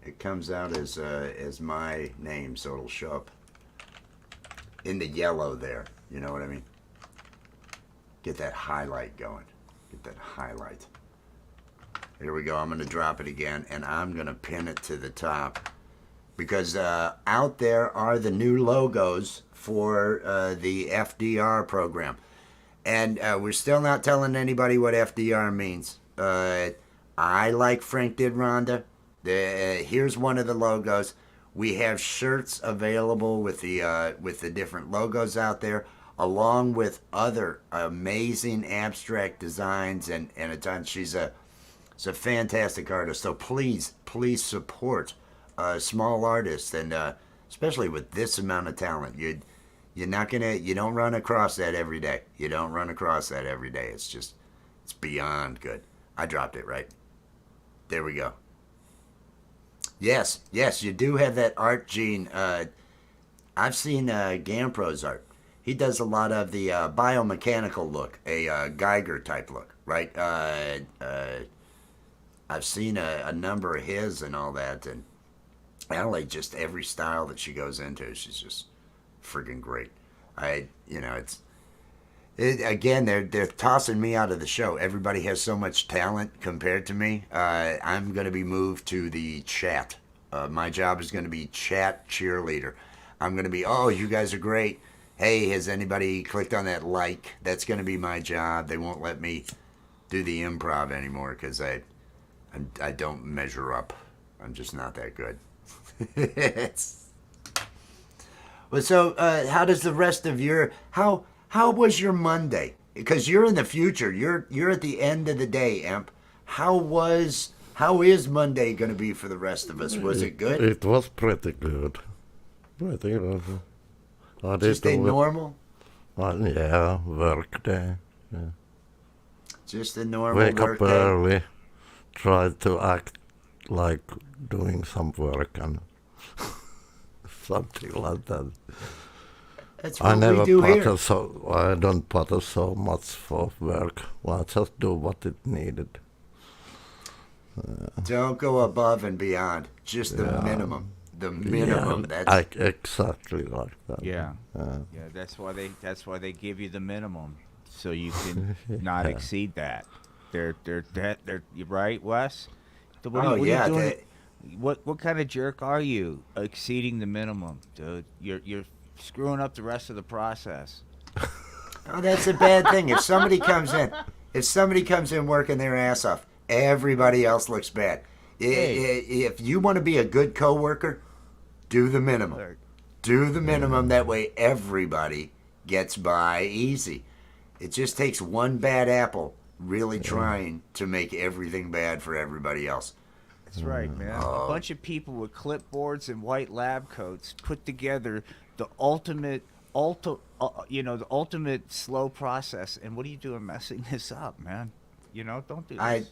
It comes out as my name, so it'll show up in the yellow there. You know what I mean? Get that highlight going. Get that highlight. Here we go. I'm going to drop it again, and I'm going to pin it to the top. Because out there are the new logos for the FDR program. And we're still not telling anybody what FDR means. I like Frank Did Rhonda. Here's one of the logos. We have shirts available with the different logos out there, along with other amazing abstract designs and a ton. She's a fantastic artist. So please support small artists, and especially with this amount of talent, you don't run across that every day. You don't run across that every day. It's beyond good. I dropped it right. There we go. Yes, you do have that art gene. I've seen Gampro's art. He does a lot of the biomechanical look, a Geiger type look, right? I've seen a number of his and all that, and Allie, just every style that she goes into, she's just friggin' great. Again, they're tossing me out of the show. Everybody has so much talent compared to me. I'm going to be moved to the chat. My job is going to be chat cheerleader. I'm going to be, oh, you guys are great. Hey, has anybody clicked on that like? That's going to be my job. They won't let me do the improv anymore because I don't measure up. I'm just not that good. Well, so how does the rest of your how was your Monday? Because you're in the future. You're at the end of the day, Emp. How is Monday going to be for the rest of us? Was it good? It was pretty good. Pretty good. I did Just a all- normal, yeah, work day. Yeah. just a normal Wake work up day. early, try to act like doing some work and something like that. That's I what never we do bother here. I don't bother so much for work. Well, I just do what it needed. Don't go above and beyond. Just the minimum. The minimum. That's Exactly like that. Yeah. Yeah, that's why they give you the minimum, so you can not exceed that. They're you right, Wes? So what Oh, are you yeah, doing? they- What kind of jerk are you exceeding the minimum, dude? You're screwing up the rest of the process. Oh, that's a bad thing. If somebody comes in working their ass off, everybody else looks bad. If you want to be a good coworker, do the minimum. Do the minimum. That way, everybody gets by easy. It just takes one bad apple really trying to make everything bad for everybody else. That's right, man. A bunch of people with clipboards and white lab coats put together the ultimate slow process. And what are you doing messing this up, man? Don't do this.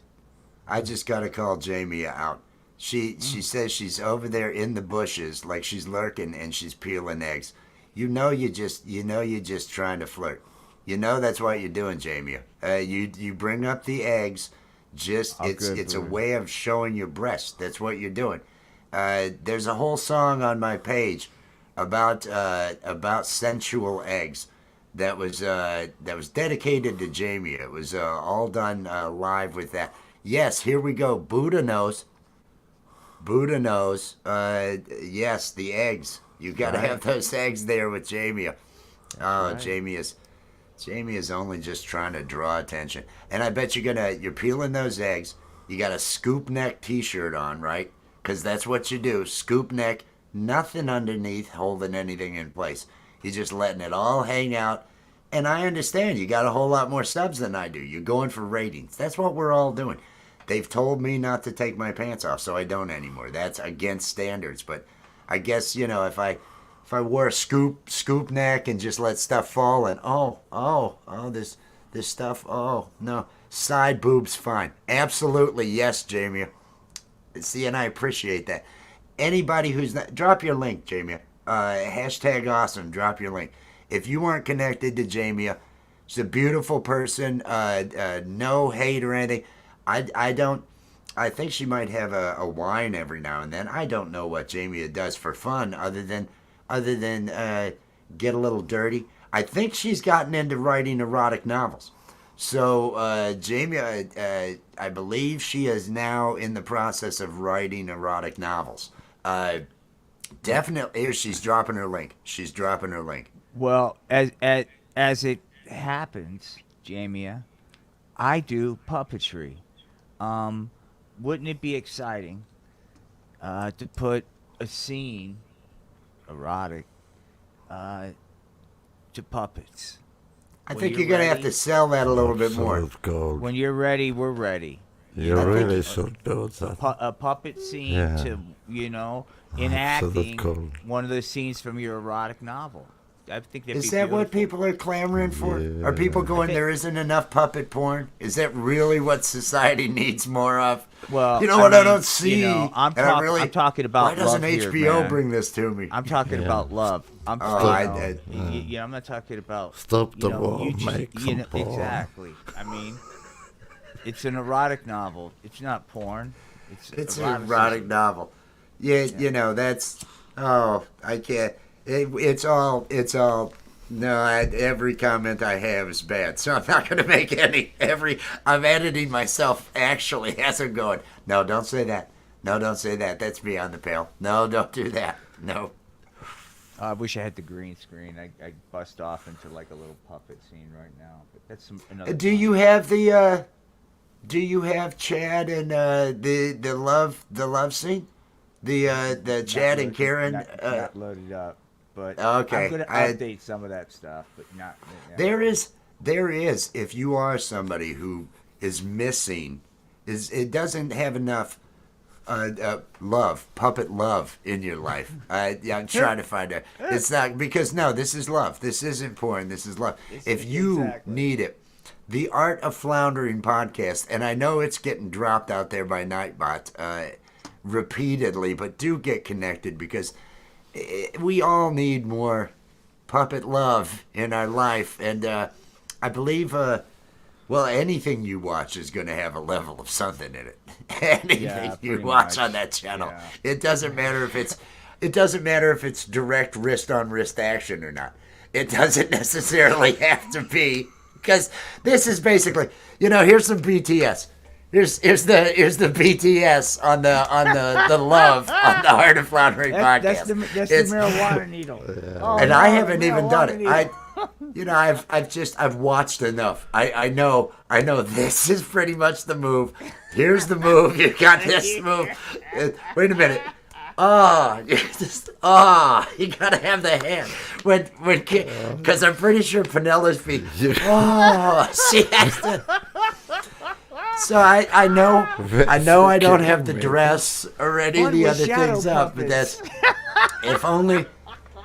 I just got to call Jamie out. She says she's over there in the bushes, like she's lurking and she's peeling eggs. You know you're just trying to flirt. You know that's what you're doing, Jamie. You bring up the eggs. Just Oh, good it's a for you. way of showing your breast. That's what you're doing. There's a whole song on my page about sensual eggs that was dedicated to Jamie. It was all done live with that. Yes, here we go. Buddha knows. Buddha knows. Yes, the eggs. You got to have those eggs there with Jamie. Oh, right. Jamie is only just trying to draw attention. And I bet you're peeling those eggs. You got a scoop neck t-shirt on, right? Because that's what you do. Scoop neck, nothing underneath holding anything in place. You're just letting it all hang out. And I understand you got a whole lot more subs than I do. You're going for ratings. That's what we're all doing. They've told me not to take my pants off, so I don't anymore. That's against standards. But I guess, if I wore a scoop neck and just let stuff fall and this stuff, oh no, side boobs fine, absolutely yes, Jamie. See, and I appreciate that. Anybody who's not, drop your link, Jamie. Hashtag awesome. Drop your link. If you weren't connected to Jamie, she's a beautiful person. No hate or anything. I don't. I think she might have a wine every now and then. I don't know what Jamie does for fun other than get a little dirty. I think she's gotten into writing erotic novels. So Jamie, I believe she is now in the process of writing erotic novels. Definitely, here she's dropping her link. She's dropping her link. Well, as it happens, Jamia, I do puppetry. Wouldn't it be exciting to put a scene, erotic, to puppets? I When think you're you're gonna have ready- to sell that a little bit more. Absolute gold. When you're ready, we're ready. You I think- really should do that. A puppet scene Yeah. to Absolute enacting gold. one of those scenes from your erotic novel. I think that'd Is be that what beautiful. people are clamoring for? Are people Yeah. going, there isn't enough puppet porn? Is that really what society needs more of? Well, you know what I mean, don't see? I'm, And I talk- really- I'm talking about Why doesn't love here, HBO man. bring this to me? I'm talking Yeah. about love. I'm Oh, I'm not talking about Stop the war, you just- make some porn. exactly. I mean, it's an erotic novel. It's not porn. It's an eroticism. erotic novel. Yeah, that's. Oh, I can't. It's all. No, every comment I have is bad, so I'm not going to make any. I'm editing myself actually as I'm going. No, don't say that. No, don't say that. That's beyond the pale. No, don't do that. No. I wish I had the green screen. I bust off into like a little puppet scene right now. But that's another. Do you have the? Do you have Chad and the love scene? The Chad and Karen. Not loaded up. but Okay, I'm gonna I- update some of that stuff, but not. Yeah. There is. If you are somebody who is missing, it doesn't have enough love, puppet love in your life. I'm trying to find it. It's not because no, this is love. This isn't porn. This is love. If you Exactly. need it, the Art of Floundering podcast, and I know it's getting dropped out there by Nightbot repeatedly, but do get connected because we all need more puppet love in our life, and I believe. Well, anything you watch is going to have a level of something in it. Anything Yeah, you pretty watch much. on that channel, Yeah. it doesn't matter if it's direct wrist on wrist action or not. It doesn't necessarily have to be because this is basically, here's some BTS. Here's the BTS on the love on the Art of Floundering podcast. That's the It's- marijuana needle. Oh, and no, I haven't even done it. marijuana I've watched enough. I know this is pretty much the move. Here's the move. You got this move. Wait a minute. You gotta have the hand because I'm pretty sure Penelope. She has to. So I know I don't have the dress or any of One the with other shadow things up, but puppets. that's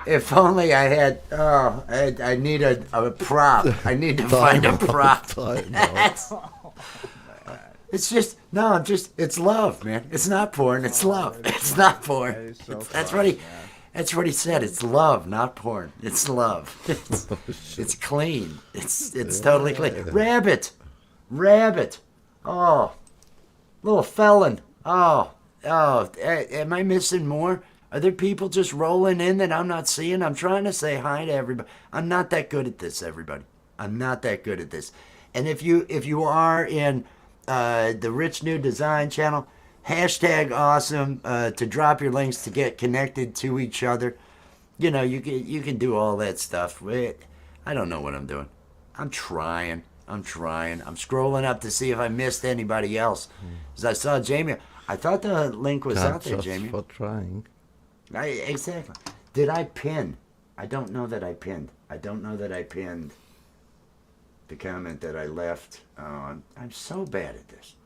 if only I had. I need a prop. I need to find a prop. Time out. That's- It's just it's love, man. It's not porn. It's love. It's not porn. That is so That's fun, what he. man. That's what he said. It's love, not porn. It's love. It's clean. It's totally clean. Rabbit. Oh, little felon. Oh. Am I missing more? Are there people just rolling in that I'm not seeing? I'm trying to say hi to everybody. I'm not that good at this, everybody. I'm not that good at this. And if you are in the Rich New Design channel, hashtag awesome to drop your links to get connected to each other. You can do all that stuff. I don't know what I'm doing. I'm trying. I'm scrolling up to see if I missed anybody else. As I saw Jamie, I thought the link was out there, Just Jamie. for trying. Exactly. Did I pin? I don't know that I pinned. The comment that I left. I'm so bad at this.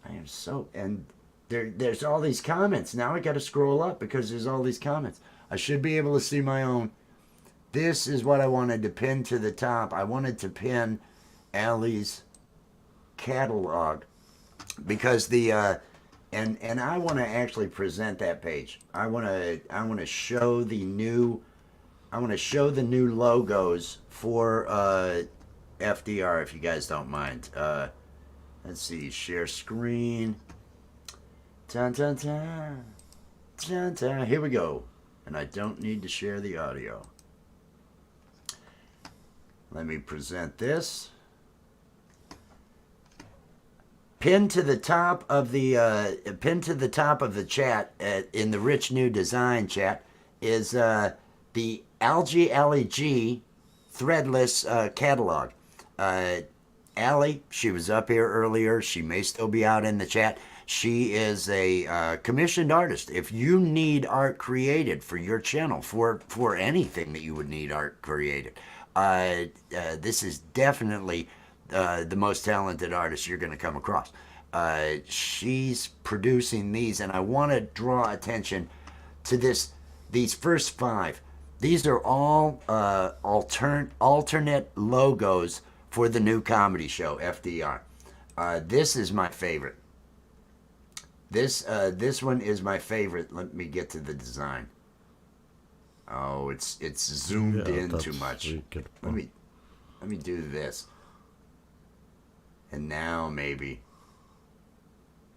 I am so, and there's all these comments. Now I got to scroll up because there's all these comments. I should be able to see my own. This is what I wanted to pin to the top. I wanted to pin Allie's catalog because and I want to actually present that page. I want to show the new logos for FDR if you guys don't mind. Let's see, share screen. Dun, dun, dun. Dun, dun. Here we go. And I don't need to share the audio. Let me present this. Pinned to the top of the chat in the Rich New Design chat is the Algie Allie G threadless catalog. Allie, she was up here earlier. She may still be out in the chat. She is a commissioned artist. If you need art created for your channel, for anything that you would need art created, this is definitely the most talented artist you're going to come across. She's producing these, and I want to draw attention to these first 5. These are all alternate logos for the new comedy show, FDR. This is my favorite. This one is my favorite. Let me get to the design. Oh, it's zoomed in too that's much. wicked. Let me do this. And now maybe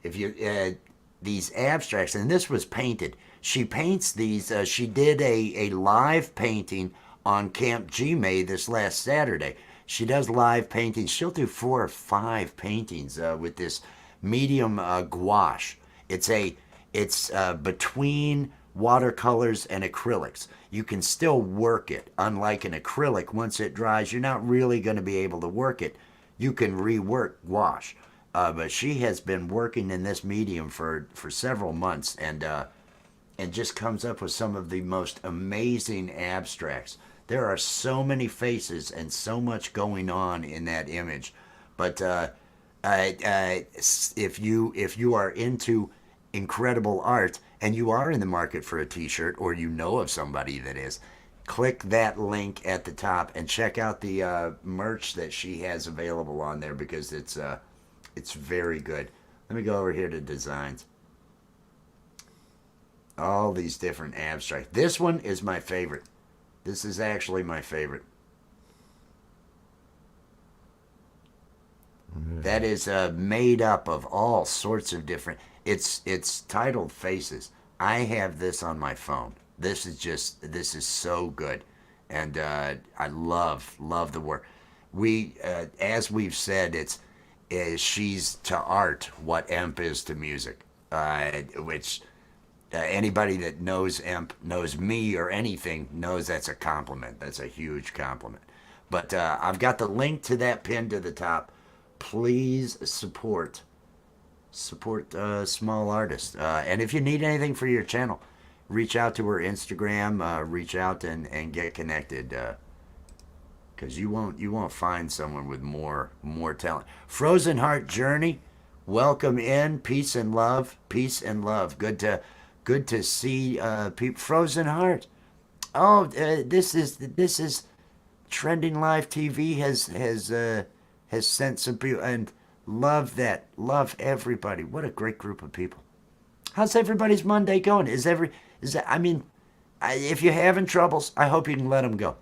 if you these abstracts, and this was painted. She paints these. She did a live painting on Camp G-May this last Saturday. She does live paintings. She'll do 4 or 5 paintings with this medium gouache. It's between watercolors and acrylics. You can still work it. Unlike an acrylic, once it dries, you're not really going to be able to work it. You can rework gouache. But she has been working in this medium for several months, and and just comes up with some of the most amazing abstracts. There are so many faces and so much going on in that image. But if you are into incredible art and you are in the market for a T-shirt, or you know of somebody that is, click that link at the top and check out the merch that she has available on there, because it's very good. Let me go over here to designs. All these different abstracts. This one is my favorite. This is actually my favorite. That is made up of all sorts of different. It's titled Faces. I have this on my phone. This is so good, and I love the work. We as we've said, she's to art what Emp is to music, which anybody that knows Emp, knows me or anything, knows that's a compliment. That's a huge compliment. But I've got the link to that pinned to the top. Please support small artists. And if you need anything for your channel, reach out to her Instagram. Reach out and get connected. Because you won't find someone with more talent. Frozen Heart Journey, welcome in. Peace and love. Peace and love. Good to see people. Frozen Heart. Oh, this is Trending Live TV has sent some people, and love that. Love everybody. What a great group of people. How's everybody's Monday going? If you're having troubles, I hope you can let them go.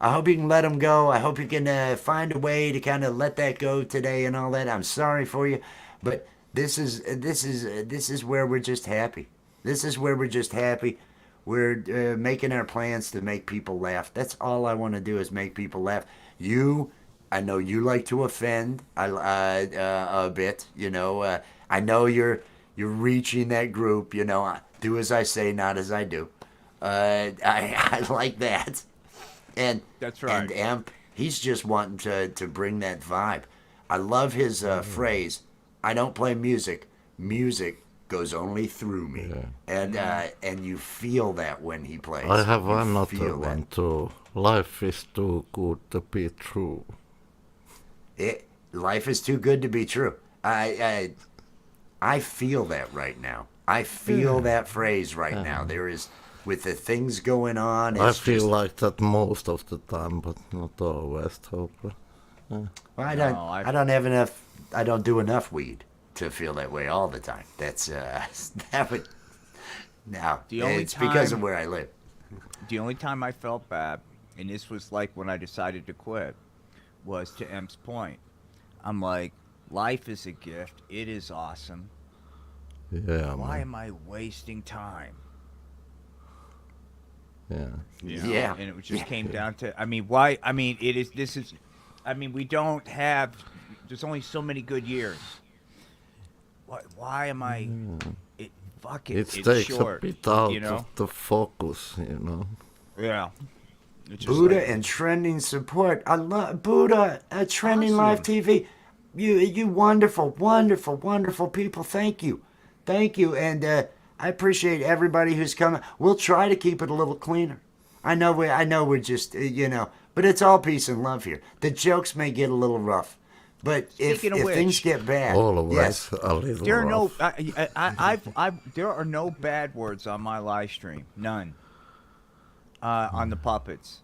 I hope you can let them go. I hope you can find a way to kind of let that go today and all that. I'm sorry for you, but this is where we're just happy. This is where we're just happy. We're making our plans to make people laugh. That's all I want to do, is make people laugh. I know you like to offend a bit. I know you're reaching that group. Do as I say, not as I do. I like that. And That's right. And Amp, he's just wanting to bring that vibe. I love his phrase. I don't play music. Music goes only through me. Yeah. And you feel that when he plays. I have You another feel that. one too. Life is too good to be true. Life is too good to be true. I feel that right now. I feel that phrase right now. There is, with the things going on. I It's feel just, like that most of the time, but not always, hopefully. well, I- I don't have enough. I don't do enough weed to feel that way all the time. That's that would. No, The only it's because of time- where I live. The only time I felt bad, and this was like when I decided to quit, was to Emp's point. I'm like, life is a gift. It is awesome. Yeah, Why man. am I wasting time? Yeah. You know? Yeah. And it just came down to, why? We don't have, there's only so many good years. Why am I, fuck it, It it's takes short, a bit out you know? of the focus, Yeah. It's just Buddha like- and trending support. I love Buddha. Trending Live Awesome. TV. You wonderful, wonderful, wonderful people. Thank you, and I appreciate everybody who's coming. We'll try to keep it a little cleaner. I know we're just but it's all peace and love here. The jokes may get a little rough, but if Speaking of which, things get bad, Always yes, a little There are no, rough. there are no bad words on my live stream. None. On the puppets.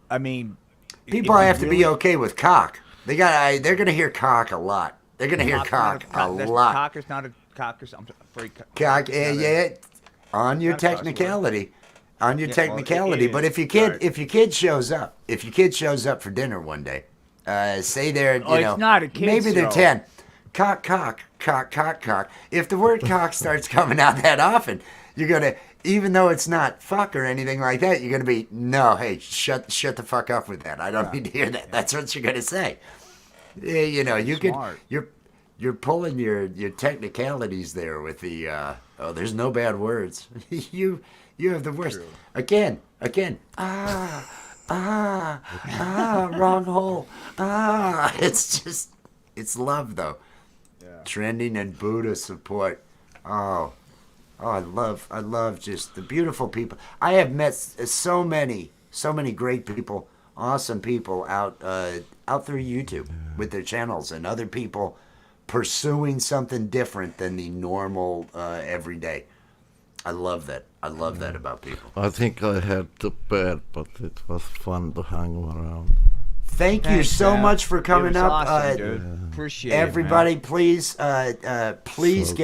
people if you have to be really- okay with cock. They're gonna hear cock a lot. They're gonna hear cock a lot. Cock is not a cock. I'm afraid. Cock, is not a- yeah, on your not a cuss word. technicality, on your Yeah, well, technicality. it But is, if your kid, right. if your kid shows up for dinner one day, say they're, Oh, it's not a kid's maybe they're show. 10, cock, cock, cock, cock, cock. If the word cock starts coming out that often, you're gonna, even though it's not fuck or anything like that, you're gonna be, no, hey, shut the fuck up with that. I don't need to hear that. That's what you're gonna say. Yeah, you could, Smart. you're pulling your technicalities there with the there's no bad words. you have the worst. True. Again, wrong hole. It's love though. Yeah. Trending and Buddha support. Oh, Oh, I love just the beautiful people. I have met so many great people, awesome people out through YouTube with their channels, and other people pursuing something different than the normal everyday. I love that. I love that about people. I think I had to bed, but it was fun to hang around. Thank you Thanks, so man. much for coming It was up. awesome, dude. Appreciate it, man. Everybody, please So get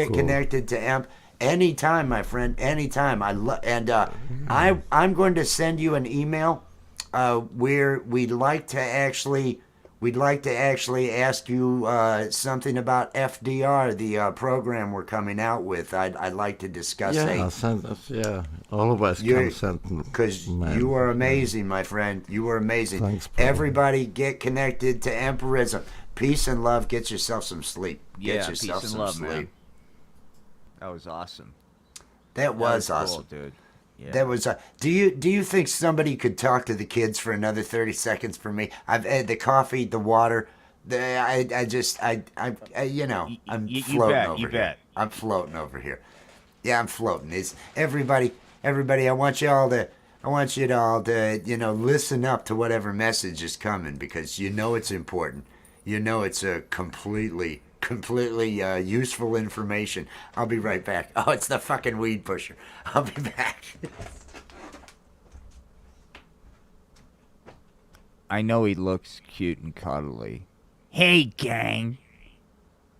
cool. connected to Emp anytime, my friend. Anytime. I'm going to send you an email where we'd like to actually ask you something about FDR, the program we're coming out with. I'd like to discuss Yeah, send us. Yeah, always You're- can send me. because man. you are amazing, my friend. You are amazing. Thanks, brother. Everybody, get connected to Empirism. Peace and love. Get yourself some sleep. Get Yeah, yourself peace and some love, sleep. man. That was awesome. That was cool, awesome. dude. Yeah. That was. Do you think somebody could talk to the kids for another 30 seconds for me? I've had the coffee, the water. I'm You floating bet, over you here. bet. I'm floating over here. Yeah, I'm floating. It's everybody. I want you all to. Listen up to whatever message is coming, because it's important. It's a completely useful information. I'll be right back. Oh, it's the fucking weed pusher. I'll be back. I know he looks cute and cuddly. Hey, gang.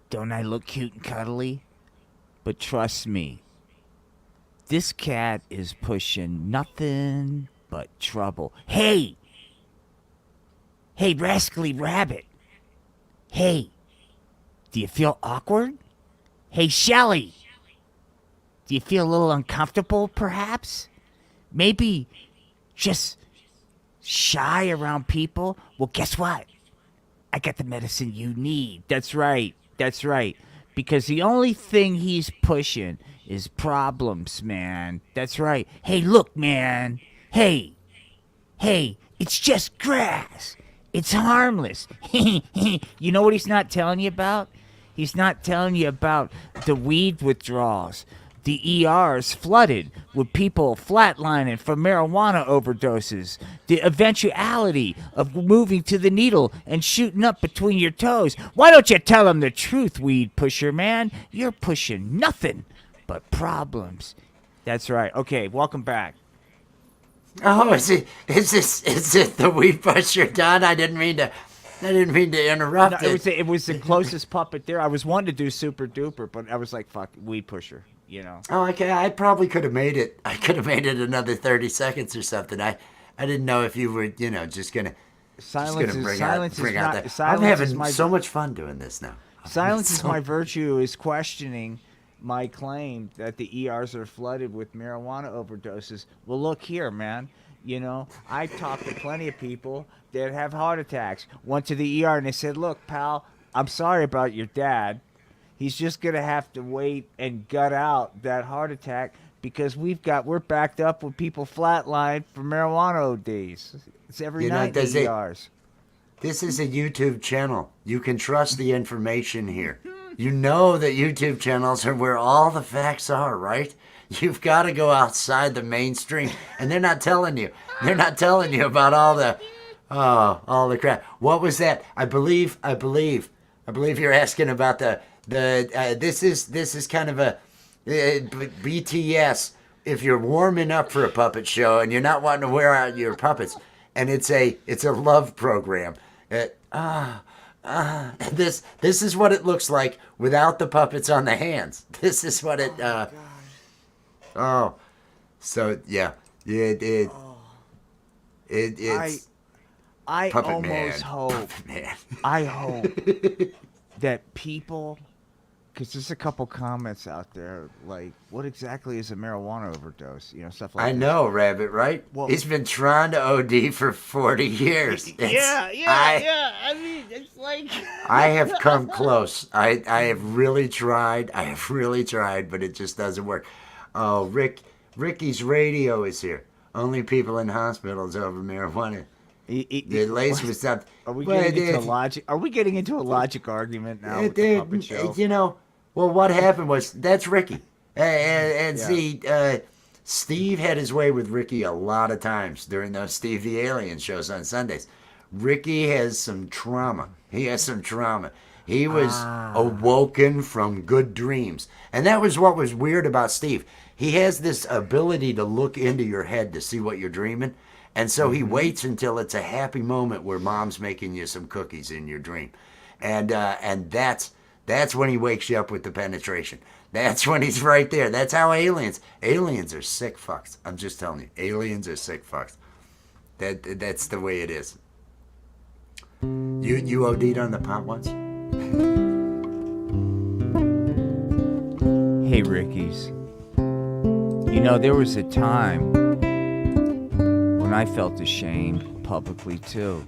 Don't I look cute and cuddly? But trust me, this cat is pushing nothing but trouble. Hey! Hey, rascally rabbit. Hey, do you feel awkward? Hey, Shelly. Do you feel a little uncomfortable, perhaps? Maybe just shy around people? Well, guess what? I got the medicine you need. That's right. That's right. Because the only thing he's pushing is problems, man. That's right. Hey, look, man. Hey, it's just grass. It's harmless. You know what he's not telling you about? He's not telling you about the weed withdrawals. The ERs flooded with people flatlining from marijuana overdoses. The eventuality of moving to the needle and shooting up between your toes. Why don't you tell him the truth, weed pusher, man? You're pushing nothing but problems. That's right. Okay, welcome back. Oh, is it the weed pusher, Don? I didn't mean to interrupt No, it. it was the closest puppet there. I was wanting to do Super Duper, but I was like, fuck, weed pusher, you know. Oh, okay. I probably could have made it. I could have made it another 30 seconds or something. I didn't know if you were, just gonna Silence is bring silence out is not. that. I'm Silence having is my so much fun doing this now. silence is So- my virtue. Is questioning my claim that the ERs are flooded with marijuana overdoses. Well, look here, man. I talked to plenty of people that have heart attacks. Went to the ER and they said, "Look, pal, I'm sorry about your dad. He's just gonna have to wait and gut out that heart attack because we're backed up with people flatlined for marijuana ODs. It's every night in the ERs." This is a YouTube channel. You can trust the information here. You know that YouTube channels are where all the facts are, right? You've got to go outside the mainstream, and they're not telling you. They're not telling you about all the crap. What was that? I believe you're asking about the this is kind of a BTS. If you're warming up for a puppet show and you're not wanting to wear out your puppets, and it's a love program. This is what it looks like without the puppets on the hands. This is what it. So yeah, it's I Puppet almost Man. hope. Puppet Man. I hope that people, because there's a couple comments out there like, "What exactly is a marijuana overdose?" Stuff like I this. know, Rabbit, right? Well- He's been trying to OD for 40 years. Yeah. I mean, it's like. I have come close. I have really tried. But it just doesn't work. Oh, Ricky's radio is here. Only people in hospitals over marijuana. The lace was something. Are we getting into a logic? Are we getting into a logic argument now with the puppet show? Well, what happened was that's Ricky. And Yeah. see, Steve had his way with Ricky a lot of times during those Steve the Alien shows on Sundays. Ricky has some trauma. He has some trauma. He was awoken from good dreams. And that was what was weird about Steve. He has this ability to look into your head to see what you're dreaming. And so he waits until it's a happy moment where mom's making you some cookies in your dream. And that's when he wakes you up with the penetration. That's when he's right there. That's how aliens are sick fucks. I'm just telling you, aliens are sick fucks. That's the way it is. You OD'd on the pot once? Hey, Rickies. You know, there was a time when I felt ashamed publicly, too.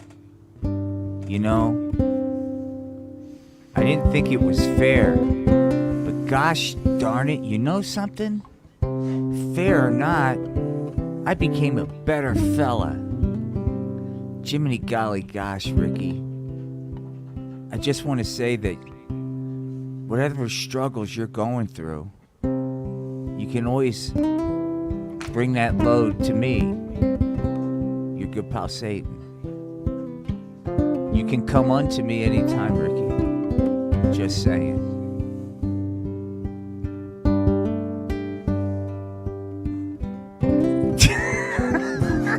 You know, I didn't think it was fair. But gosh darn it, you know something? Fair or not, I became a better fella. Jiminy golly gosh, Ricky. I just want to say that whatever struggles you're going through, you can always bring that load to me, your good pal Satan. You can come unto me anytime, Ricky. Just saying.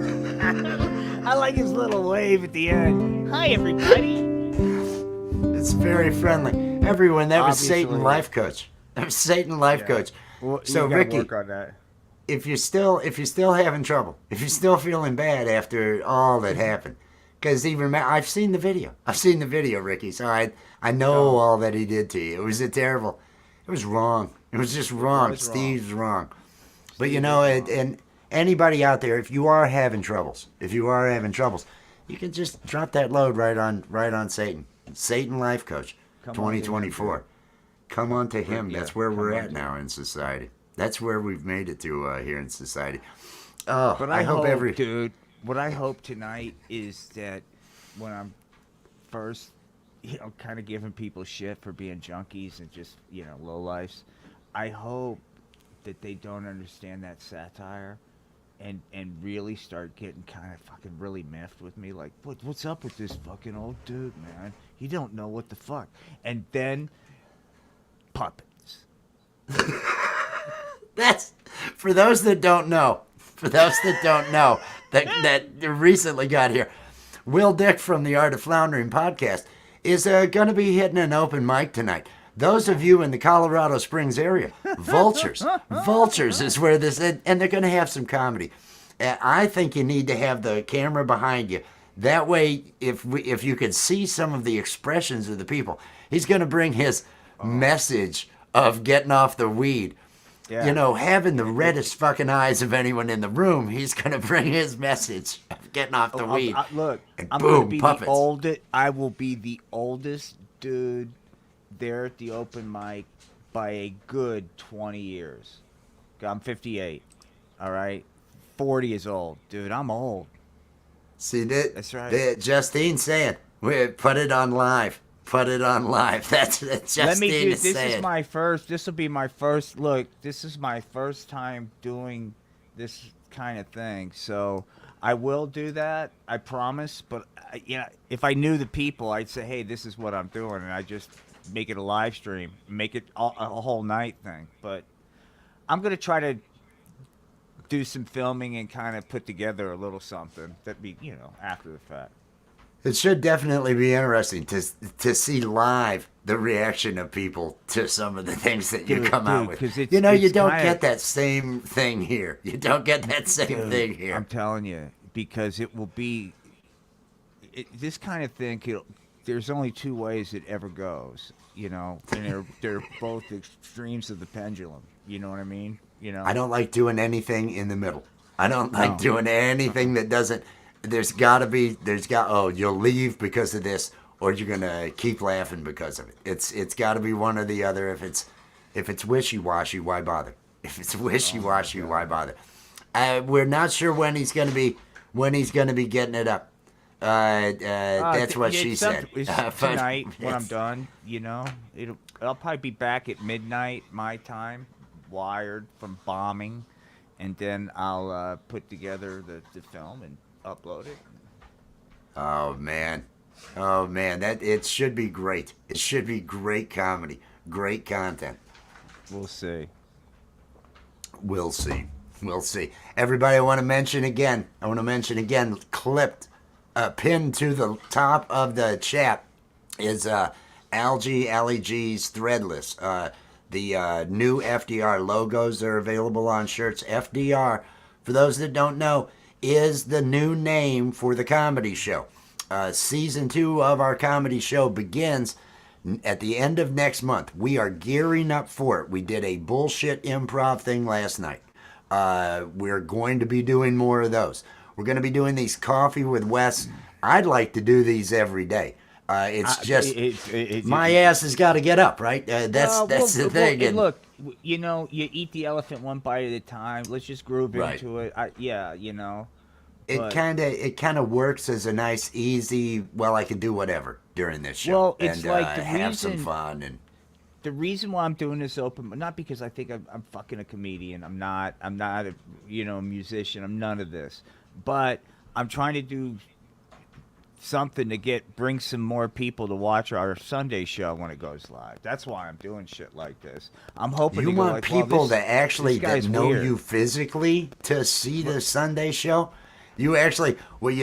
I like his little wave at the end. Hi, everybody. It's very friendly. Everyone, that was Obviously. Satan Life Coach. That was Satan Life Coach. Well, So, you gotta Ricky, work on that. if you're still having trouble, if you're still feeling bad after all that happened, because I've seen the video, Ricky. So I know all that he did to you. It was it was wrong. It was just wrong. was wrong. Steve's wrong. But you know, and anybody out there, if you are having troubles, you can just drop that load right on Satan. Satan Life Coach, Come on to 2024. Come on to him. Yeah, That's where we're come at on to now in society. That's where we've made it to here in society. Oh, But I hope dude, what I hope tonight is that when I'm first, kind of giving people shit for being junkies and just, lowlifes, I hope that they don't understand that satire and really start getting kind of fucking really miffed with me. Like, what's up with this fucking old dude, man? He don't know what the fuck. And then puppets. That's for those that don't know. That recently got here. Will Dick from the Art of Floundering podcast is going to be hitting an open mic tonight. Those of you in the Colorado Springs area, Vultures is where this, and they're going to have some comedy. I think you need to have the camera behind you. That way, if you could see some of the expressions of the people, he's going to bring his message of getting off the weed. Yeah. You know, having the reddest fucking eyes of anyone in the room, he's going to bring his message of getting off the weed. Look, And I'm boom, going to be puppets. the oldest. I will be the oldest dude there at the open mic by a good 20 years. I'm 58. All right, 40 is old, dude. I'm old. See that? That's right. That Justine saying, put it on live. Put it on live. That's Justine Let me do. is This saying. is my first. This will be my first. Look, this is my first time doing this kind of thing. So I will do that. I promise. But if I knew the people, I'd say, hey, this is what I'm doing, and I just make it a live stream, make it a whole night thing. But I'm gonna try to do some filming and kind of put together a little something that be, after the fact. It should definitely be interesting to see live the reaction of people to some of the things that you Dude, come out with. 'cause it's- You it's don't kinda- get that same thing here. You don't get that same Dude, thing here. I'm telling you, because it will be this kind of thing. There's only two ways it ever goes, and they're both extremes of the pendulum. You know what I mean? I don't like doing anything in the middle. I don't like No. doing anything that doesn't. You'll leave because of this, or you're gonna keep laughing because of it. It's got to be one or the other. If it's wishy-washy, why bother? If it's wishy-washy, why bother? We're not sure when he's gonna be getting it up. That's what she said. It's But tonight when I'm it's- done. I'll probably be back at midnight my time. wired from bombing, and then I'll put together the film and upload it. Oh man, that it should be great. It should be great comedy, great content. We'll see. We'll see. We'll see. Everybody, I want to mention again. Clipped, pinned to the top of the chat is Algie G's Threadless. The new FDR logos are available on shirts. FDR, for those that don't know, is the new name for the comedy show. Season 2 of our comedy show begins at the end of next month. We are gearing up for it. We did a bullshit improv thing last night. We're going to be doing more of those. We're going to be doing these Coffee with Wes. I'd like to do these every day. It's just my ass has got to get up, right? That's the thing. And look, you eat the elephant one bite at a time. Let's just groove Right. into it. It but- kind of works as a nice, easy. Well, I can do whatever during this show. Well, it's and, like the have some reason- fun and. The reason why I'm doing this open, not because I think I'm fucking a comedian. I'm not a musician. I'm none of this. But I'm trying to do something to bring some more people to watch our Sunday show when it goes live. That's why I'm doing shit like this. I'm hoping You to go want like, people well, this, that actually this guy's that know weird. you physically to see the Sunday show? You actually, well,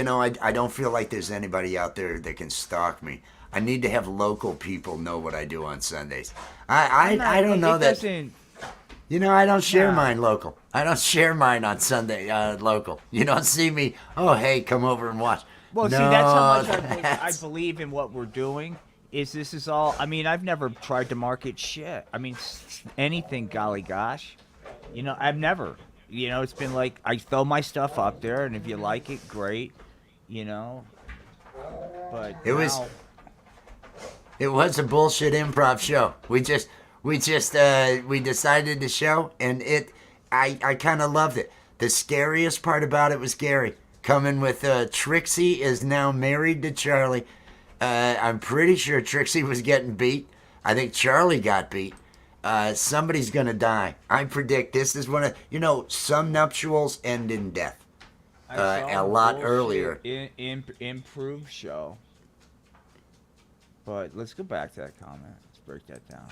I don't feel like there's anybody out there that can stalk me. I need to have local people know what I do on Sundays. I don't know that. I don't share Nah. mine local. I don't share mine on Sunday local. You don't see me. Oh, hey, come over and watch. Well, no, see, that's how much I that's- believe in what we're doing. This is all. I mean, I've never tried to market shit. I mean, anything, golly gosh. I've never. It's been like I throw my stuff up there, and if you like it, great. But It was a bullshit improv show. We decided to show, and I kind of loved it. The scariest part about it was Gary coming with Trixie is now married to Charlie. I'm pretty sure Trixie was getting beat. I think Charlie got beat. Somebody's gonna die. I predict this is one of some nuptials end in death. I saw a the lot bullshit earlier. Improved show. But let's go back to that comment. Let's break that down.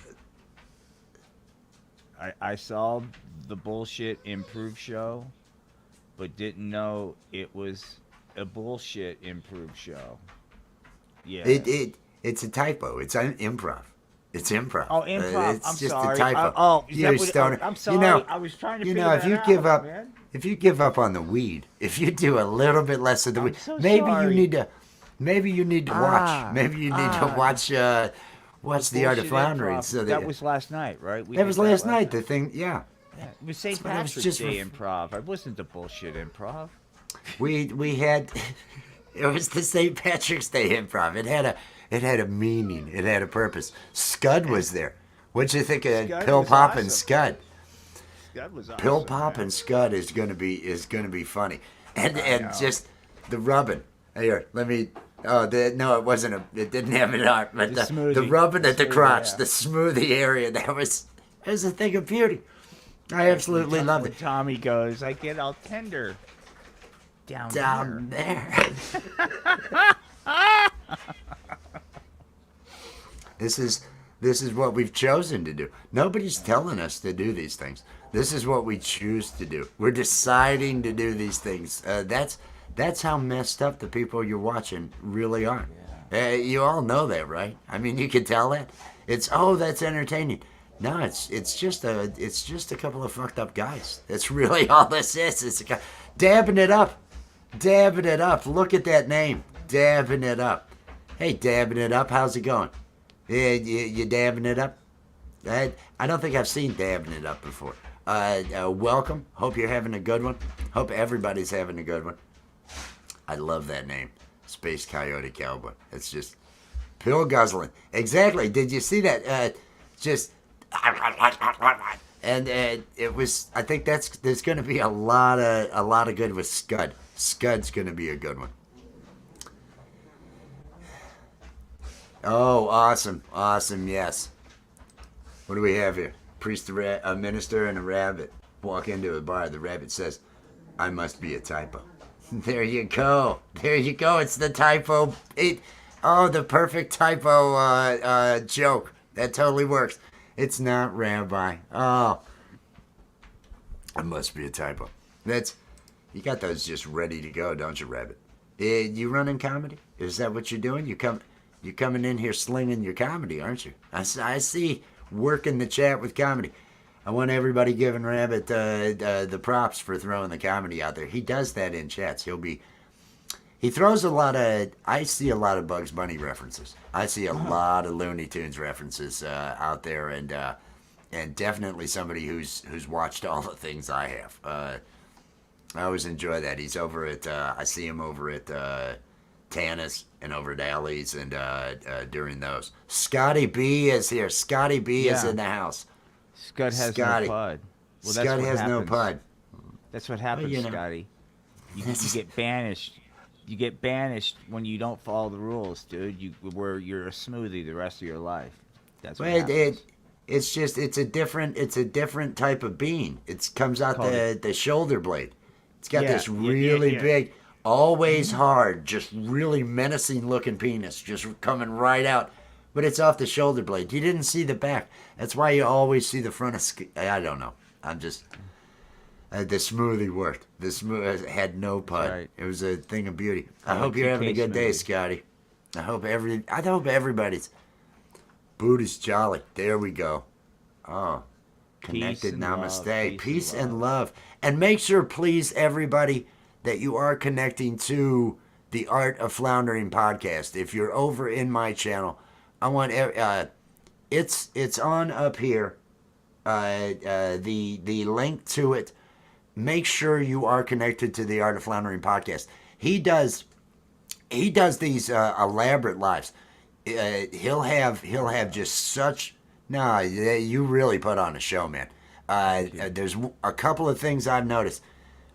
I saw the bullshit improved show, but didn't know it was a bullshit improved show. Yeah. It's a typo. It's an improv. It's improv. Oh, improv. It's I'm just sorry. a typo. Is You that what- stoner. I'm sorry. I was trying to figure if that you out, give up, man. if you give up on the weed, if you do a little bit less of the weed, so maybe sorry. you need to watch. Maybe you need to watch the Art of Bullshit Floundering. improv. So that was last night, right? that was last night. The thing, yeah. Yeah, it was St. But it was Patrick's just Day for- improv. It wasn't the bullshit improv. We had it was the St. Patrick's Day improv. It had a meaning. It had a purpose. Scud was there. What'd you think of Scud Pill was Pop and awesome. Scud? That was awesome. Pill Pop and Scud is gonna be funny, and just the rubbing. Here, let me. Oh, no, it wasn't it didn't have an art, but The the smoothie. rubbing at the smoothie, crotch, yeah. the smoothie area. That was a thing of beauty. I absolutely loved When it. Tommy goes, I get all tender down Down there. there. This is what we've chosen to do. Nobody's telling us to do these things. This is what we choose to do. We're deciding to do these things. That's how messed up the people you're watching really are. You all know that, right? I mean, you can tell that. That's entertaining. No, it's just a couple of fucked up guys. That's really all this is. It's dabbing it up. Look at that name, dabbing it up. Hey, dabbing it up. How's it going? You dabbing it up? I don't think I've seen dabbing it up before. Welcome. Hope you're having a good one. Hope everybody's having a good one. I love that name, Space Coyote Cowboy. It's just pill guzzling. Exactly. Did you see that? And it was. I think there's going to be a lot of good with Scud. Scud's going to be a good one. Oh, awesome, yes. What do we have here? priest, a minister, and a rabbit walk into a bar. The rabbit says, "I must be a typo." There you go. There you go. It's the typo. The perfect typo joke. That totally works. It's not rabbi. Oh, I must be a typo. You got those just ready to go, don't you, Rabbit? You running comedy? Is that what you're doing? You coming in here slinging your comedy, aren't you? I see working the chat with comedy. I want everybody giving Rabbit the props for throwing the comedy out there. He does that in chats. He throws a lot of. I see a lot of Bugs Bunny references. I see a lot of Looney Tunes references out there, and definitely somebody who's watched all the things I have. I always enjoy that. He's over at. I see him over at Tana's and over at Alley's and during those. Scotty B is here. Scotty B is in the house. Scud has Scotty. no pud. Well, Scott has no pud. That's what happens, you know. Scotty. You get banished. You get banished when you don't follow the rules, dude. You're a smoothie the rest of your life. That's what happens. It's a different type of bean. It comes out the shoulder blade. It's got this really big, always hard, just really menacing looking penis, just coming right out. But it's off the shoulder blade. You didn't see the back. That's why you always see the front of. I don't know. I'm just. The smoothie worked. The smooth had no pud. Right. It was a thing of beauty. I hope you're having a good day, Scotty. I hope everybody's. Buddha's jolly. There we go. Oh, connected. Namaste. Peace and love. And make sure, please, everybody, that you are connecting to the Art of Floundering podcast. If you're over in my channel, I want it's on up here. The link to it. Make sure you are connected to the Art of Floundering podcast. He does these elaborate lives. He'll have just such. No, you really put on a show, man. There's a couple of things I've noticed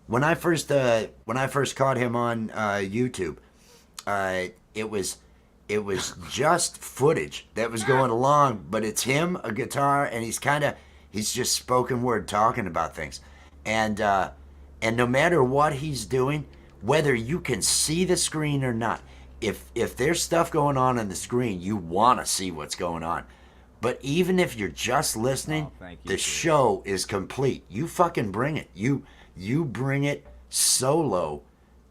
when I first caught him on YouTube. It was just footage that was going along, but it's him, a guitar, and he's just spoken word talking about things. And no matter what he's doing, whether you can see the screen or not, if there's stuff going on the screen, you want to see what's going on. But even if you're just listening, the show is complete. You fucking bring it. You bring it solo,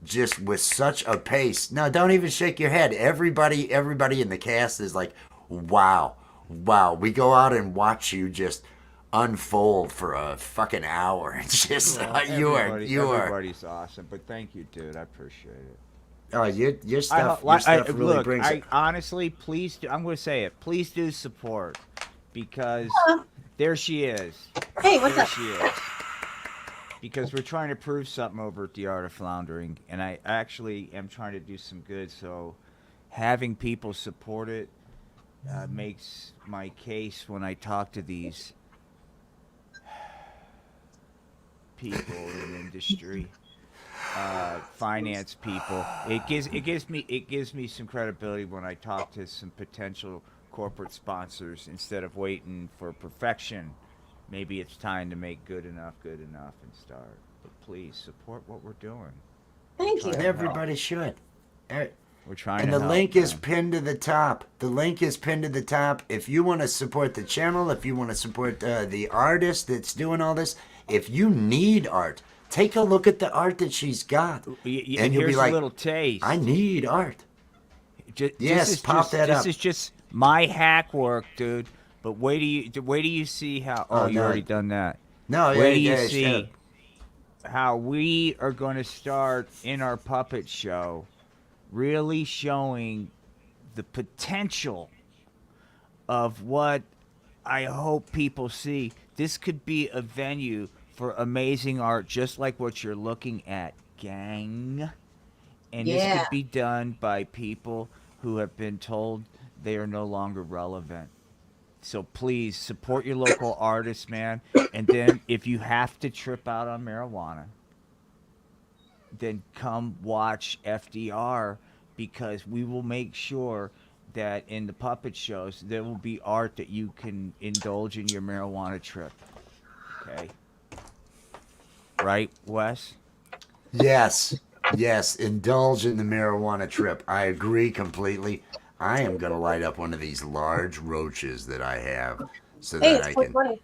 just with such a pace. Now, don't even shake your head. Everybody in the cast is like, wow. We go out and watch you just unfold for a fucking hour. It's just everybody's awesome. But thank you, dude. I appreciate it. Oh, your stuff really brings it. Honestly, please do. I'm going to say it. Please do support, because there she is. Hey, what's there up? She is. Because we're trying to prove something over at the Art of Floundering, and I actually am trying to do some good. So having people support it makes my case when I talk to these people in the industry. Finance people. It gives me some credibility when I talk to some potential corporate sponsors instead of waiting for perfection. Maybe it's time to make good enough, and start. But please support what we're doing. Thank you. Everybody should. We're trying. And to the help, link man. is pinned to the top. The link is pinned to the top. If you want to support the channel, if you want to support the artist that's doing all this, if you need art, take a look at the art that she's got, and you'll here's be like, a little taste. I need art. Pop that up. This is just my hack work, dude. But wait do you see how? Oh, you already done that. No, wait do you see how we are going to start in our puppet show, really showing the potential of what I hope people see. This could be a venue for amazing art, just like what you're looking at, gang. And this could be done by people who have been told they are no longer relevant. So please support your local artists, man. And then if you have to trip out on marijuana, then come watch FDR, because we will make sure that in the puppet shows there will be art that you can indulge in your marijuana trip. Okay. Right, Wes? Yes, yes, indulge in the marijuana trip. I agree completely. I am gonna light up one of these large roaches that I have, so Hey, that it's I can. 420.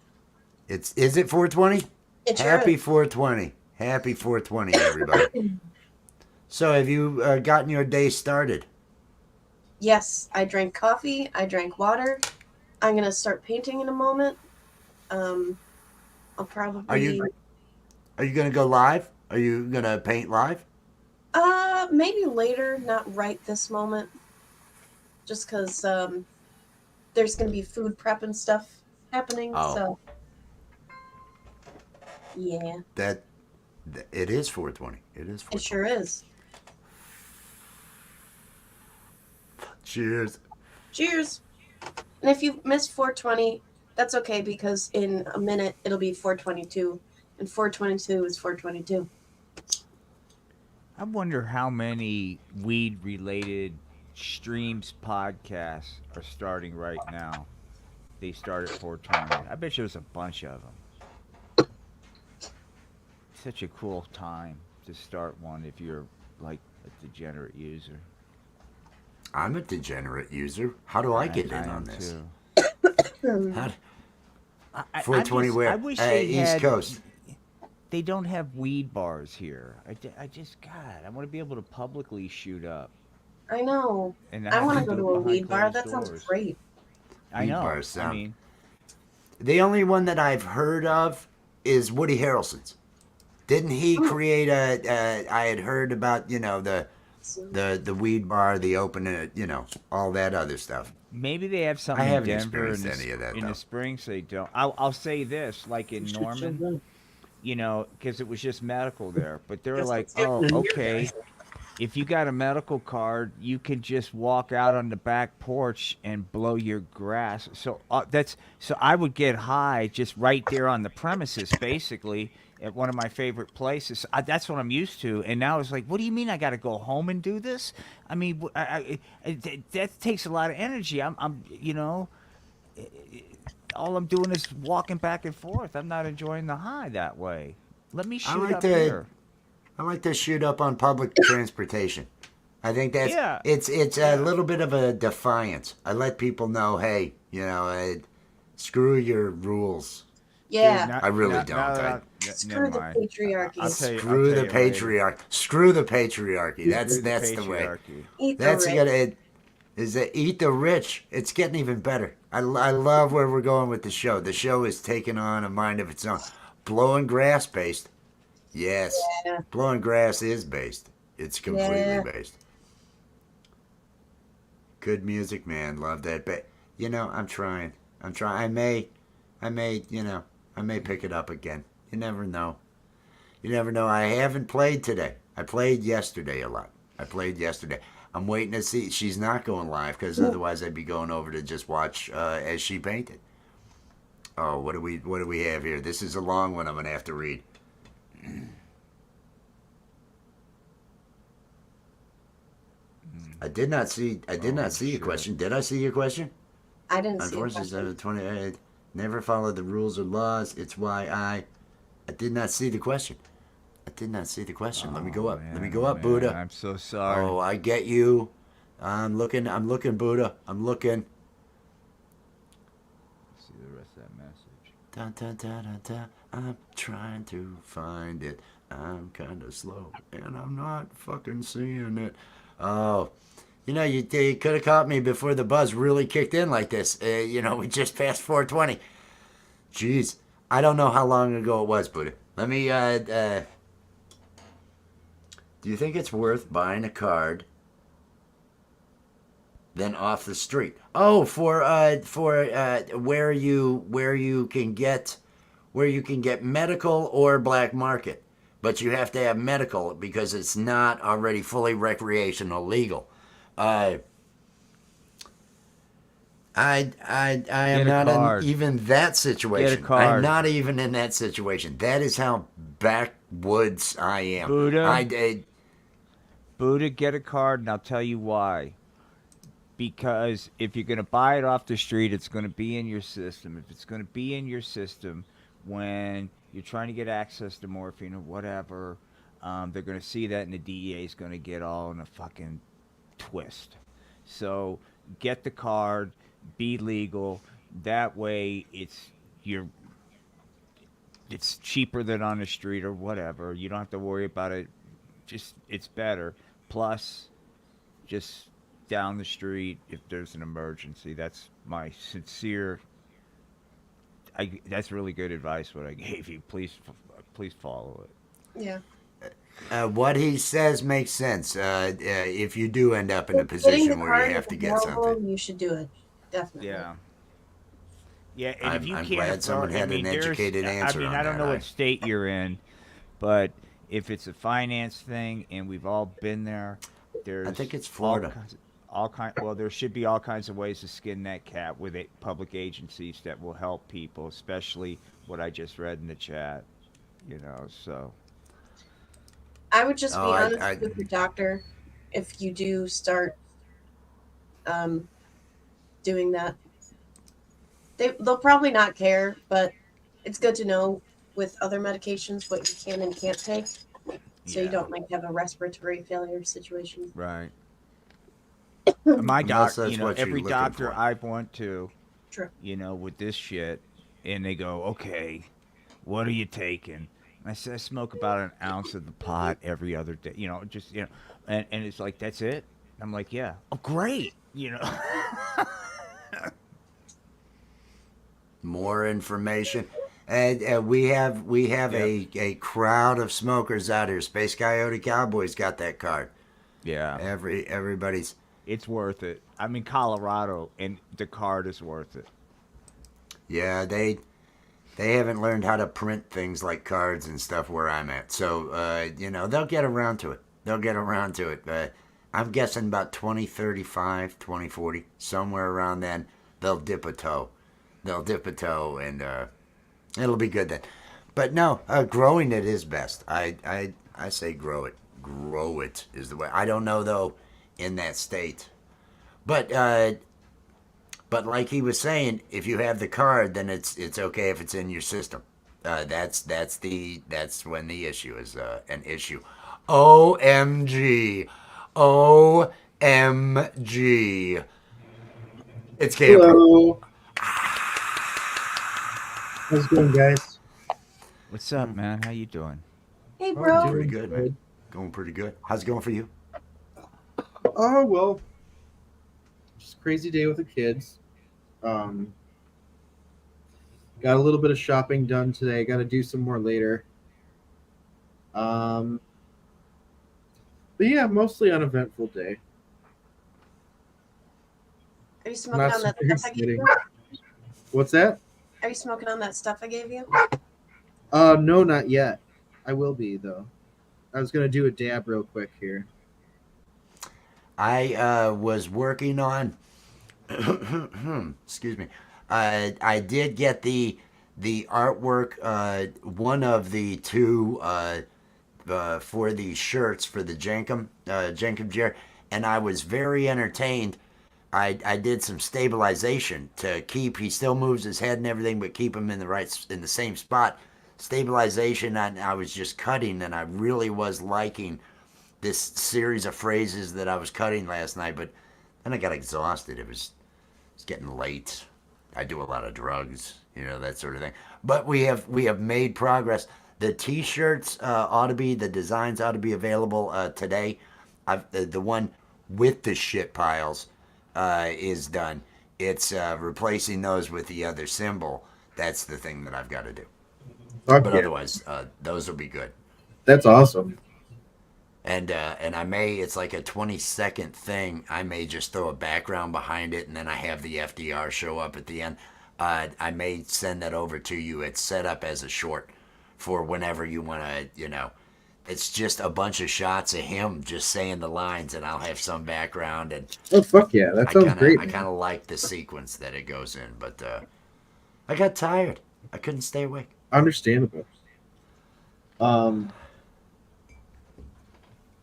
It's is it 420? It sure Happy is. 420. Happy 420, everybody. So, have you gotten your day started? Yes, I drank coffee. I drank water. I'm gonna start painting in a moment. Um, I'll Are probably you are you gonna go live? Are you gonna paint live? maybe later, not right this moment, just because there's gonna be food prep and stuff happening. Oh, So yeah, that it is 420. It is it 420. sure is. Cheers. Cheers. And if you missed 420, that's okay because in a minute it'll be 422, and 422 is 422. I wonder how many weed related streams podcasts are starting right now. They start at 420. I bet you there's a bunch of them. Such a cool time to start one if you're like a degenerate user. I'm a degenerate user. How do I get in I on am this? too. How, I 420 just, where? I wish they East had, Coast. They don't have weed bars here. I just, God, I want to be able to publicly shoot up. I know. And I have want to do go it to a behind weed bar. closed That sounds doors. great. I Weed know. bars I sound- mean, The only one that I've heard of is Woody Harrelson's. Didn't he create a? I had heard about the weed bar, the open, all that other stuff. maybe they have something I in haven't Denver in experienced any of that, in though. the springs. They don't. I'll say this, like in Norman, because it was just medical there. But they were like, oh, okay. If you got a medical card, you can just walk out on the back porch and blow your grass. So so I would get high just right there on the premises, basically at one of my favorite places. That's what I'm used to. And now it's like, what do you mean I got to go home and do this? I mean, that takes a lot of energy. All I'm doing is walking back and forth. I'm not enjoying the high that way. Let me shoot like up to- here. I like to shoot up on public transportation. I think that's Yeah. it's a little bit of a defiance. I let people know, hey, screw your rules. Yeah. Dude, I really now don't. that I- Screw the patriarchy. I'll tell you, Screw I'll the tell you later. patriarchy. Screw the patriarchy. That's Screw that's the way. patriarchy. Eat the That's rich. gonna is that eat the rich. It's getting even better. I love where we're going with the show. The show is taking on a mind of its own. Blowing grass based. Yes. Yeah. Blowing grass is based. It's completely Yeah. based. Good music, man. Love that. But I'm trying. I may, I may pick it up again. You never know. You never know. I haven't played today. I played yesterday a lot. I'm waiting to see. She's not going live because otherwise I'd be going over to just watch as she painted. Oh, what do we have here? This is a long one. I'm gonna have to read. I did not see your question. Did I see your question? I didn't see it. Unfortunately, 28. Never follow the rules or laws. It's why I did not see the question. Let me go up. Let me go up, Buddha. I'm so sorry. Oh, I get you. I'm looking, Buddha. I'm looking. Let's see the rest of that message. Da, da, da, da, da. I'm trying to find it. I'm kind of slow, and I'm not fucking seeing it. Oh, you could have caught me before the buzz really kicked in like this. We just passed 420. Jeez, I don't know how long ago it was, Buddha. Let me. Do you think it's worth buying a card then off the street? Oh, for where you can get medical or black market, but you have to have medical because it's not already fully recreational legal. I am not in even that situation. Get a card. I'm not even in that situation. That is how backwoods I am. Buddha, Buddha, get a card, and I'll tell you why. because if you're going to buy it off the street, it's going to be in your system. If it's going to be in your system when you're trying to get access to morphine or whatever, they're going to see that, and the DEA is going to get all in a fucking twist. So get the card, be legal. That way, it's cheaper than on the street or whatever. You don't have to worry about it. Just it's better. Plus, just down the street if there's an emergency. That's my sincere. That's really good advice. What I gave you. Please follow it. Yeah. What he says makes sense. If you do end up in a Getting the position where card you have is to get available, something, you should do it. Definitely. Yeah. Yeah, and if you I'm can't glad someone afford, had an educated answer I mean, on I don't that. know what state you're in, but if it's a finance thing, and we've all been there, there's I think it's Florida. Well, there should be all kinds of ways to skin that cat with public agencies that will help people, especially what I just read in the chat. So I would just be Oh, honest with your doctor if you do start doing that. They'll probably not care, but it's good to know with other medications what you can and can't take, so you Yeah. don't like have a respiratory failure situation. right. My Unless doctor, that's what you're every looking doctor for. I've went to, True. with this shit, and they go, okay, what are you taking? And I said, I smoke about an ounce of the pot every other day, and it's like, that's it? I'm like, yeah. Oh, great. More information. And we have a crowd of smokers out here. Space Coyote Cowboys got that card. Yeah. Everybody's. It's worth it. I'm in Colorado, and the card is worth it. Yeah, they haven't learned how to print things like cards and stuff where I'm at. So they'll get around to it. They'll get around to it. I'm guessing about 2035, 2040, somewhere around then, they'll dip a toe. They'll dip a toe, and it'll be good then. But no, growing it is best. I say grow it. Grow it is the way. I don't know though in that state, but like he was saying, if you have the card, then it's okay if it's in your system. That's when the issue is an issue. OMG, OMG. It's Camper. Hello. How's it going, guys? What's up, man? How you doing? Hey, Oh, bro. Pretty good, man. Going pretty good. How's it going for you? Oh, well, just a crazy day with the kids. Got a little bit of shopping done today. Got to do some more later. But yeah, mostly uneventful day. Are you smoking Not on that super stuff I gave exciting. you? What's that? Are you smoking on that stuff I gave you? No, not yet. I will be though. I was gonna do a dab real quick here. I was working on. Excuse me. I did get the artwork. One of the two for the shirts for the Jenkem Jer, and I was very entertained. I did some stabilization to keep. He still moves his head and everything, but keep him in the same spot. Stabilization. I was just cutting, and I really was liking this series of phrases that I was cutting last night, but then I got exhausted. It's getting late. I do a lot of drugs, that sort of thing. But we have made progress. The T-shirts the designs ought to be available today. The one with the shit piles is done. It's replacing those with the other symbol. That's the thing that I've got to do. Fuck But yeah. otherwise, those will be good. That's awesome. And I may, it's like a 20-second thing. I may just throw a background behind it, and then I have the FDR show up at the end. I may send that over to you. It's set up as a short for whenever you want to, it's just a bunch of shots of him just saying the lines, and I'll have some background. And Oh fuck yeah, that sounds great. I kind of like the sequence that it goes in, but I got tired. I couldn't stay awake. Understandable.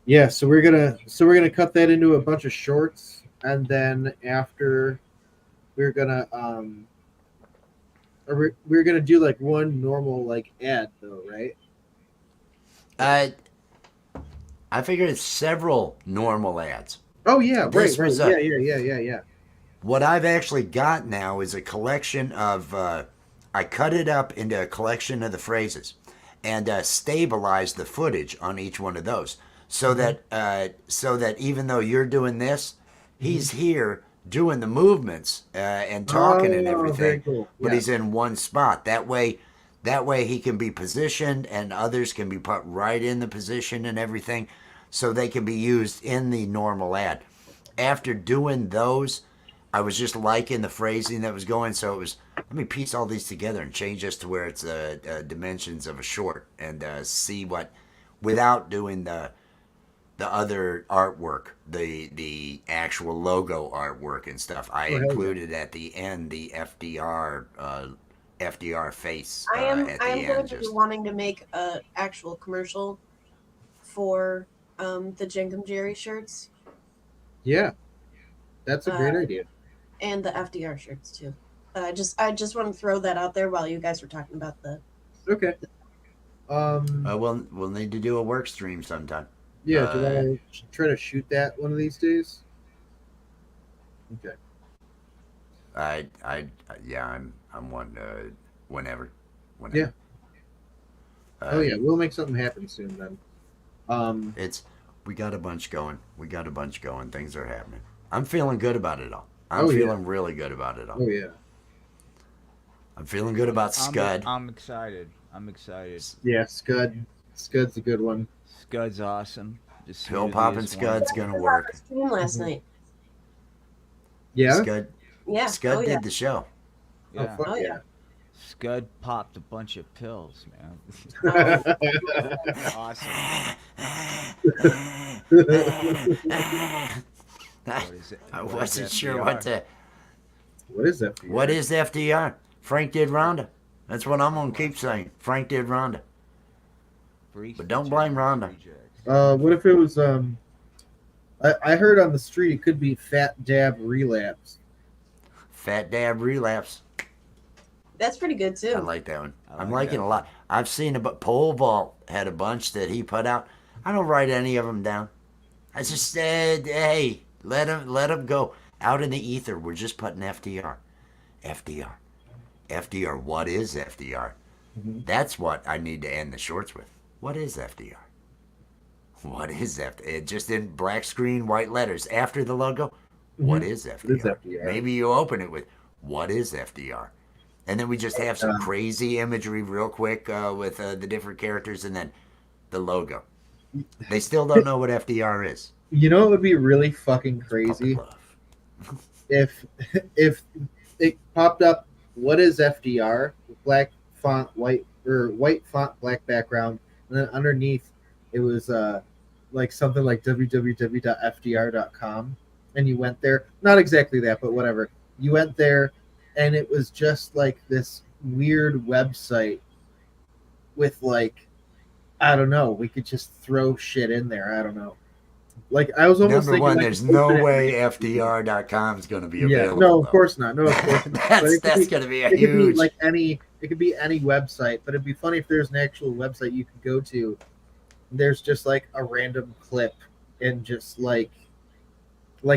Yeah, so we're gonna cut that into a bunch of shorts. and then after we're gonna we're gonna do like one normal like ad though, right? Uh, I figured it's several normal ads. Oh yeah, This right. was Yeah, yeah. what I've actually got now is a collection of. I cut it up into a collection of the phrases, and stabilized the footage on each one of those, so that even though you're doing this, he's here doing the movements and talking and Oh, everything, very cool. but Yeah. he's in one spot. That way he can be positioned, and others can be put right in the position and everything, so they can be used in the normal ad. After doing those, I was just liking the phrasing that was going, so it was let me piece all these together and change this to where it's dimensions of a short, and see what, without doing the other artwork, the actual logo artwork and stuff. I Oh, hell yeah. included at the end the FDR face I at am the going end. to be Just wanting to make a actual commercial for the Jenkum Jerry shirts Yeah. That's a great Uh, idea. and the FDR shirts too. I just want to throw that out there while you guys were talking about the. Okay. we'll need to do a work stream sometime. Yeah, do you want to try to shoot that one of these days? Okay. I'm one whenever. Yeah. Oh yeah, we'll make something happen soon then. We got a bunch going. Things are happening. I'm feeling good about it all. I'm Oh, yeah. feeling really good about it all. Oh yeah. I'm feeling good about Scud. I'm excited. I'm excited. Yeah, Scud's a good one. Scud's awesome. Just Pill smoothie popping is Scud's wonderful. gonna work. Stream last night. Yeah. Scud Yeah. Scud oh, yeah. did the show. Oh Yeah. fuck Oh, yeah. yeah. Scud popped a bunch of pills, man. Awesome. What is it? I What is wasn't sure FDR? what to. What is that? What is FDR? Frank did Rhonda. That's what I'm gonna keep saying. Frank did Rhonda. Freaks But don't and blame Rhonda. rejects. What if it was I heard on the street it could be Fat Dab Relapse. Fat Dab Relapse. That's pretty good too. I like that one. I I'm like liking that. a lot. I've seen Pole Vault had a bunch that he put out. I don't write any of them down. I just said, hey, let him go out in the ether. We're just putting FDR. What is FDR? Mhm. That's what I need to end the shorts with. What is FDR? What is FDR? It just in black screen, white letters after the logo. What is FDR? What is FDR? Maybe you open it with, what is FDR? And then we just have some crazy imagery real quick with the different characters and then the logo. They still don't know what FDR is. You know what would be really fucking crazy? Puppet love. if it popped up, what is FDR? Black font, white font, black background, and then underneath it was like something like www.fdr.com, and you went there. Not exactly that, but whatever. You went there, and it was just like this weird website with like, I don't know. We could just throw shit in there. I don't know. Like I was almost Number thinking, one, like, there's no way FDR.com is going to be Yeah, available. no, of though. course not. No, of course not. But that's it could be- going to be a it could be huge. like any. It could be any website, but it'd be funny if there's an actual website you could go to. There's just like a random clip and just like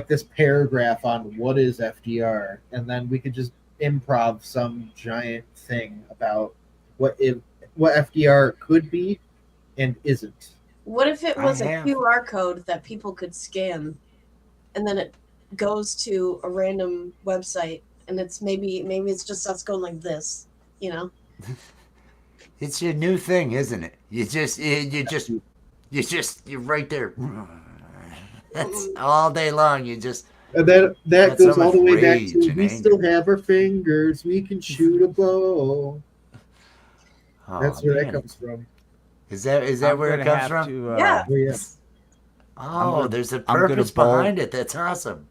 this paragraph on what is FDR, and then we could just improv some giant thing about what FDR could be and isn't. What if it I was a have. QR code that people could scan, and then it goes to a random website, and it's maybe it's just us going like this, you know? It's your new thing, isn't it? You're right there. That's all day long. You just And that That's goes so all the much way back rage to and we anger. still have our fingers, we can shoot a bow. oh, That's where that man. comes from. Is that I'm where it gonna comes have from? to, Yeah. Oh, yeah. Oh, gonna- there's a I'm gonna purpose bolt. behind it. That's awesome.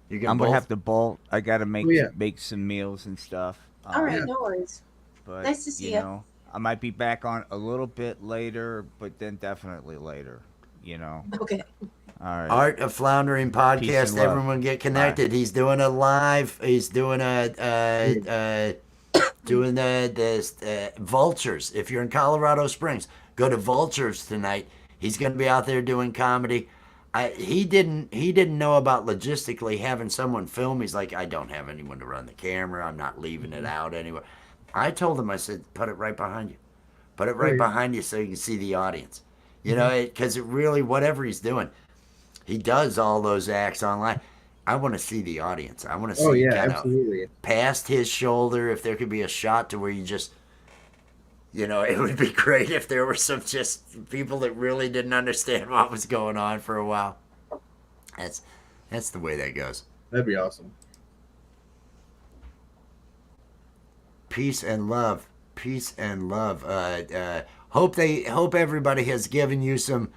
You're I'm both? gonna have to bolt. I gotta make Oh, yeah. make some meals and stuff. All right, Yeah. no worries. But Nice to see you ya. know, I might be back on a little bit later, but then definitely later. you know. Okay. All right. Art of Floundering Peace podcast. and love. Everyone get connected. He's doing a live. He's doing doing the Vultures. If you're in Colorado Springs, go to Vultures tonight. He's going to be out there doing comedy. He didn't know about logistically having someone film. He's like, I don't have anyone to run the camera. I'm not leaving it out anywhere. I told him, I said, put it right behind you. Put it right behind you so you can see the audience. You know, because it really, whatever he's doing, he does all those acts online. I want to see the audience. I want to see Oh yeah, kind of absolutely. past his shoulder. If there could be a shot to where you just, you know, it would be great if there were some just people that really didn't understand what was going on for a while. That's the way that goes. That'd be awesome. Peace and love. Peace and love. Hope everybody has given you some.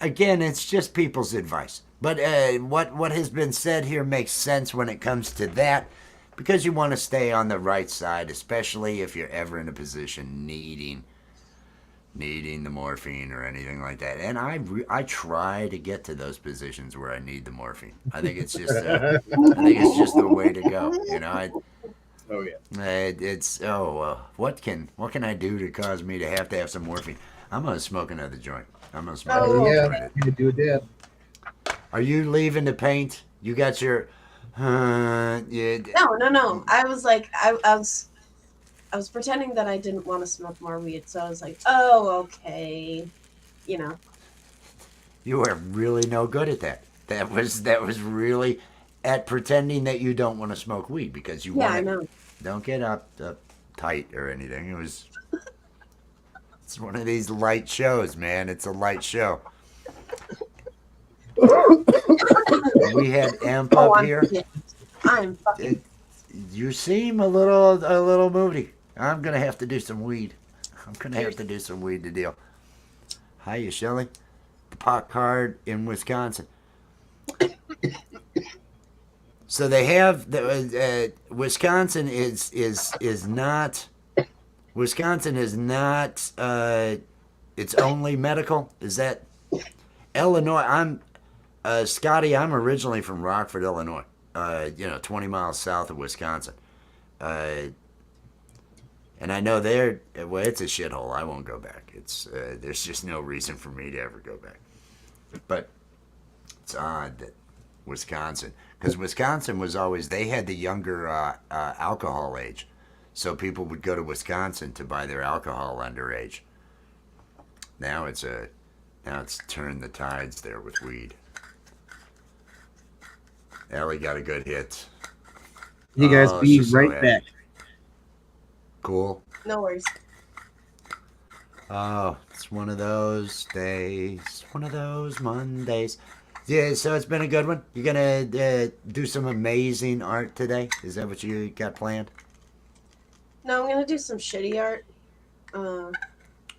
Again, it's just people's advice. But what has been said here makes sense when it comes to that, because you want to stay on the right side, especially if you're ever in a position needing the morphine or anything like that. And I try to get to those positions where I need the morphine. I think it's just the way to go. You know, Oh yeah. what can I do to cause me to have some morphine? I'm gonna smoke another joint. I'm gonna smoke Oh, another Yeah, joint. you do a dab. Are you leaving to paint? You got your yeah. No. I was like, I was pretending that I didn't want to smoke more weed, so I was like, oh, okay, you know. You are really no good at that. That was really at pretending that you don't want to smoke weed because you Yeah, want I it. know. Don't get up tight or anything. It's one of these light shows, man. It's a light show. We had Amp Oh, up here. I'm fucking. You seem a little moody. I'm gonna have to do some weed. I'm gonna have to do some weed to deal. Hiya, Shelly. The pot card in Wisconsin. So they have the Wisconsin is not. Wisconsin is not. It's only medical. Is that Illinois? I'm Scotty. I'm originally from Rockford, Illinois. 20 miles south of Wisconsin. And I know it's a shithole. I won't go back. There's just no reason for me to ever go back. But it's odd that Wisconsin, because Wisconsin was always, they had the younger alcohol age, so people would go to Wisconsin to buy their alcohol underage. Now it's turned the tides there with weed. Ellie got a good hit. You guys Oh, be she's so right happy. back. Cool. No worries. Oh, it's one of those days, one of those Mondays. Yeah, so it's been a good one. You're gonna do some amazing art today. Is that what you got planned? No, I'm gonna do some shitty art.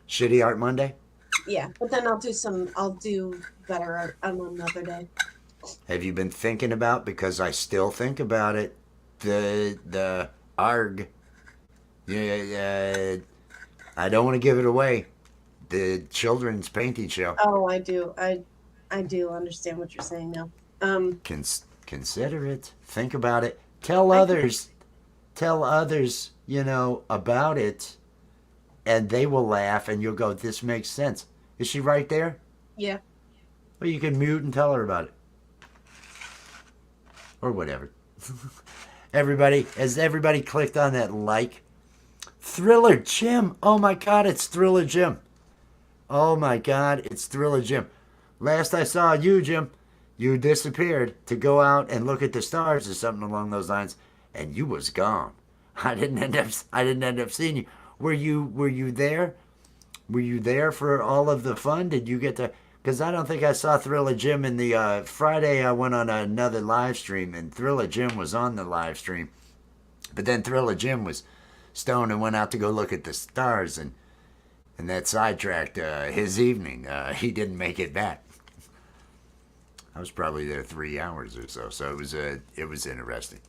Shitty Art Monday? Yeah, but then I'll do better art on another day. Have you been thinking about, because I still think about it, the ARG. Yeah, I don't want to give it away. The children's painting show. Oh, I do. I do understand what you're saying now. Consider it. Think about it. Tell others, about it, and they will laugh, and you'll go, this makes sense. Is she right there? Yeah. Well, you can mute and tell her about it. Or whatever. Has everybody clicked on that like? Thriller Jim. Oh my God, it's Thriller Jim. Oh my God, it's Thriller Jim. Last I saw you, Jim, you disappeared to go out and look at the stars or something along those lines, and you was gone. I didn't end up seeing you. Were you there? Were you there for all of the fun? Did you get to? Because I don't think I saw Thriller Jim in the Friday. I went on another live stream, and Thriller Jim was on the live stream. But then Thriller Jim was stoned and went out to go look at the stars, and that sidetracked his evening. He didn't make it back. I was probably there 3 hours or so, so it was interesting.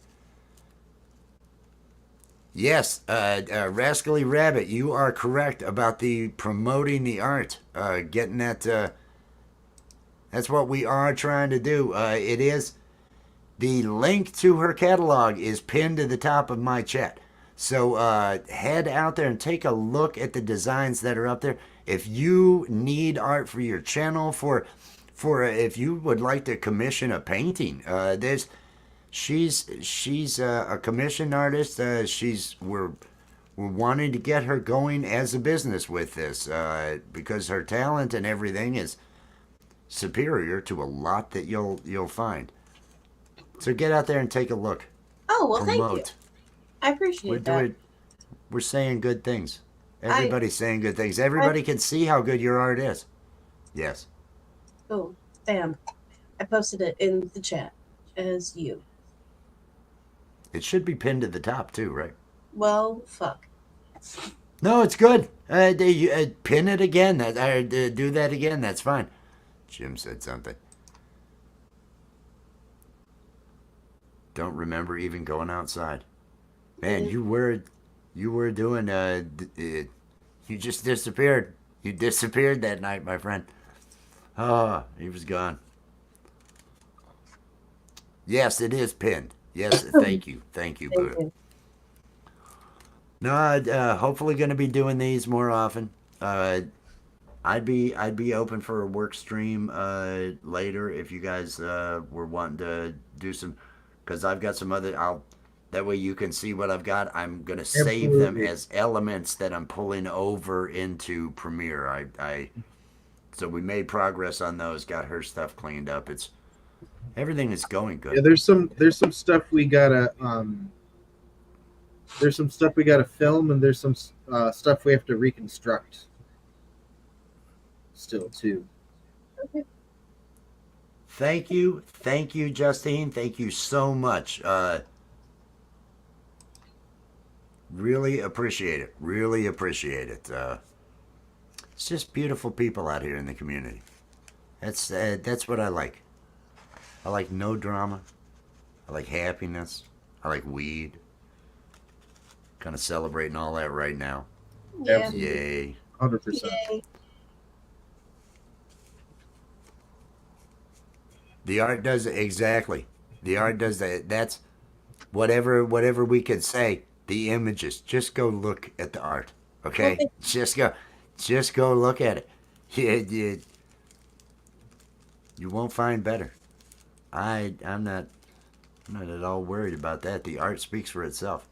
Yes, Rascally Rabbit, you are correct about the promoting the art, getting that That's what we are trying to do. It is the link to her catalog is pinned to the top of my chat. So head out there and take a look at the designs that are up there. If you need art for your channel, for if you would like to commission a painting, she's a commissioned artist. We're wanting to get her going as a business with this because her talent and everything is superior to a lot that you'll find. So get out there and take a look. Oh, well, thank you. Promote. I appreciate We're that. doing. We're saying good things. Everybody's saying good things. Everybody can see how good your art is. Yes. Oh, bam. I posted it in the chat as you. It should be pinned to the top too, right? Well, fuck. No, it's good. Pin it again. Do that again. That's fine. Jim said something. Don't remember even going outside. Man, you were doing. You just disappeared. You disappeared that night, my friend. Oh, he was gone. Yes, it is pinned. Yes, thank you, Thank Buddha. you. No, hopefully going to be doing these more often. I'd be open for a work stream later if you guys were wanting to do some, because I've got some other. That way you can see what I've got. I'm gonna save them Absolutely. as elements that I'm pulling over into Premiere. So we made progress on those. Got her stuff cleaned up. Everything is going good. Yeah, there's some stuff we gotta film, and there's some stuff we have to reconstruct still too. Thank you, Justine. Thank you so much. Really appreciate it. Really appreciate it. It's just beautiful people out here in the community. That's what I like. I like no drama. I like happiness. I like weed. Kind of celebrating all that right now. Yeah. Absolutely. Yay. 100%. Yay. The art does it exactly. The art does that. That's whatever we could say. The images. Just go look at the art. Okay? Okay. Just go look at it. You won't find better. I'm not at all worried about that. The art speaks for itself.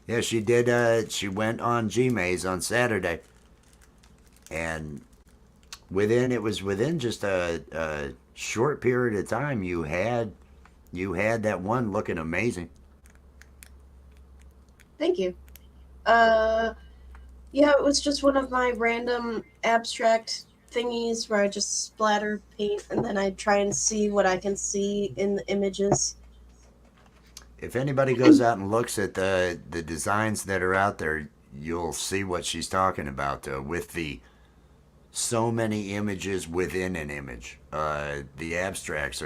Yeah, she did. She went on Gmaze on Saturday, and within just a short period of time, you had that one looking amazing. Thank you. Yeah, it was just one of my random abstract thingies where I just splatter paint and then I try and see what I can see in the images. If anybody goes out and looks at the designs that are out there, you'll see what she's talking about with the so many images within an image. The abstracts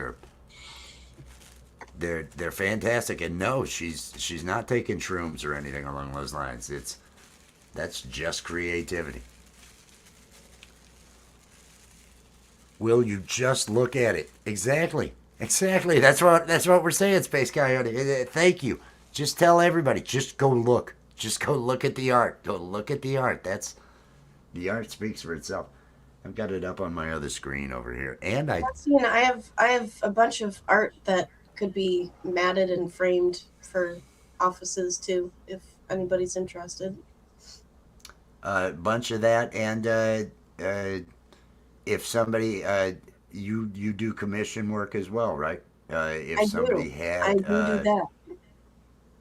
they're fantastic, and no, she's not taking shrooms or anything along those lines. That's just creativity. Will you just look at it? Exactly. That's what we're saying, Space Coyote. Thank you. Just tell everybody. Just go look. Just go look at the art. Go look at the art. The art speaks for itself. I've got it up on my other screen over here, and I have a bunch of art that could be matted and framed for offices too, if anybody's interested. a bunch of that, and if somebody you do commission work as well, right? If I somebody do. had I do that.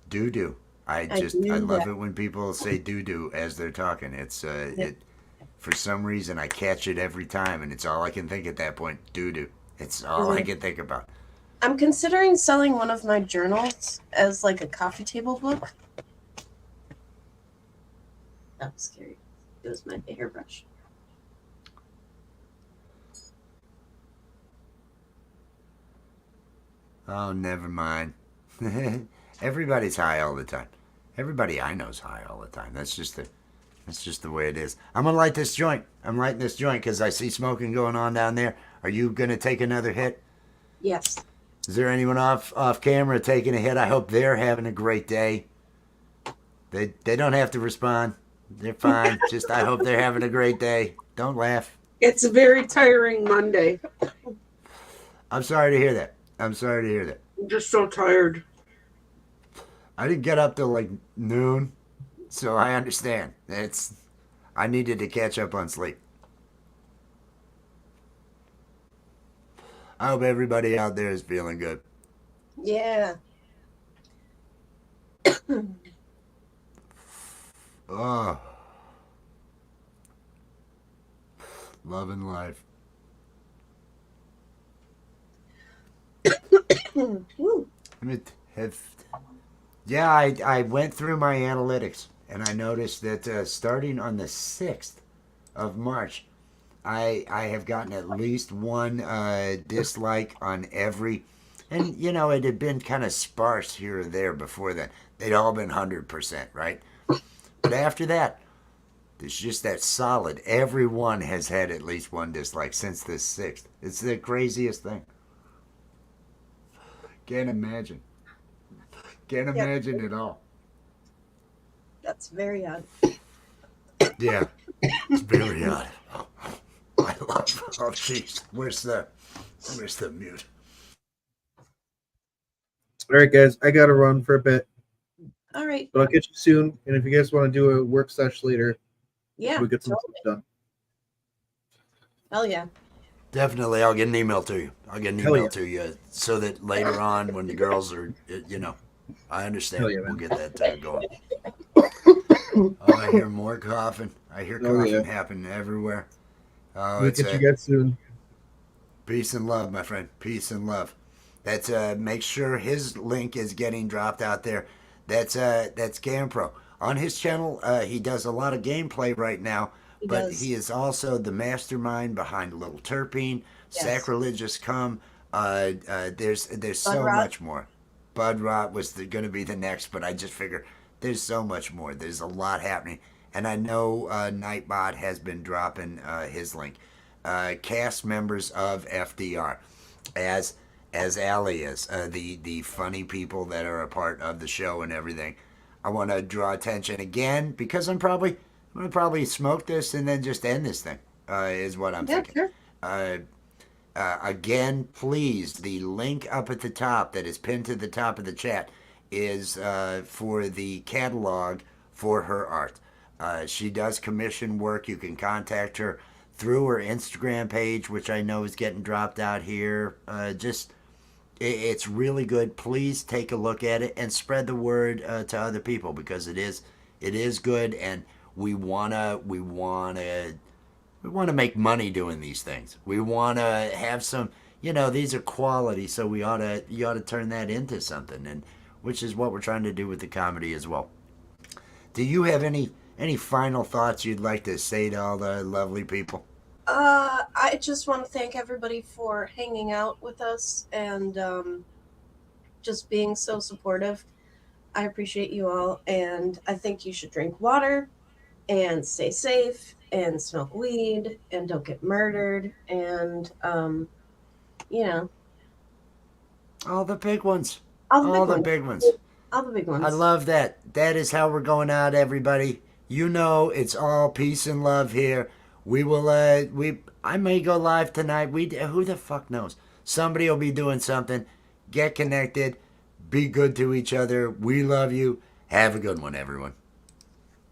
doo-doo. I do love that. it when people say doo-doo as they're talking. It's for some reason I catch it every time, and it's all I can think at that point. Doo-doo. It's all I can think about. I'm considering selling one of my journals as like a coffee table book. That was scary. It was my hairbrush. Oh, never mind. Everybody's high all the time. Everybody I know's high all the time. That's just the way it is. I'm gonna light this joint. I'm lighting this joint because I see smoking going on down there. Are you gonna take another hit? Yes. Is there anyone off camera taking a hit? I hope they're having a great day. They don't have to respond. They're fine. Just I hope they're having a great day. Don't laugh. It's a very tiring Monday. I'm sorry to hear that. I'm sorry to hear that. I'm just so tired. I didn't get up till like noon, so I understand. I needed to catch up on sleep. I hope everybody out there is feeling good. Yeah. Oh, loving life. Woo. Yeah, I went through my analytics and I noticed that starting on the 6th of March, I have gotten at least one dislike on every, and you know, it had been kind of sparse here or there before that. They'd all been 100%, right? But after that, there's just that solid. Everyone has had at least one dislike since the 6th. It's the craziest thing. Can't imagine. Can't Yeah. imagine at all. That's very odd. Yeah, it's very odd. I love. Oh, jeez. Where's the mute? All right, guys, I gotta run for a bit, All right. but I'll get you soon. And if you guys want to do a work sesh later, Yeah. we'll get some totally. stuff done. Hell yeah. Definitely, I'll get an email to you. I'll get an Hell email yeah. to you so that later on, when the girls are, you know, I understand. Hell yeah, We'll man. get that going. Oh, I hear more coughing. I hear Oh, coughing yeah. happening everywhere. Oh, We'll it's get you guys soon. peace and love, my friend. Peace and love. That's make sure his link is getting dropped out there. That's GamePro. On his channel, he does a lot of gameplay right now, He but does. he is also the mastermind behind Little Terpene, Yes. Sacrilegious Come. There's so Bud Rot. much more. Bud Rot was going to be the next, but I just figure there's so much more. There's a lot happening, and I know Nightbot has been dropping his link. Cast members of FDR, as Allie is, the funny people that are a part of the show and everything. I want to draw attention again because I'm gonna probably smoke this and then just end this thing. Is what I'm Yeah, thinking. sure. Again, please, the link up at the top that is pinned to the top of the chat is for the catalog for her art. She does commission work. You can contact her through her Instagram page, which I know is getting dropped out here. It's really good. Please take a look at it and spread the word to other people because it is good, and we wanna make money doing these things. We wanna have some, these are quality, so you ought to turn that into something, and which is what we're trying to do with the comedy as well. Do you have any final thoughts you'd like to say to all the lovely people? I just want to thank everybody for hanging out with us and just being so supportive. I appreciate you all, and I think you should drink water and stay safe and smoke weed and don't get murdered and All the big ones. all the big All the ones. big ones. All the big ones. I love that. That is how we're going out, everybody. It's all peace and love here. We will. I may go live tonight. Who the fuck knows? Somebody will be doing something. Get connected. Be good to each other. We love you. Have a good one, everyone.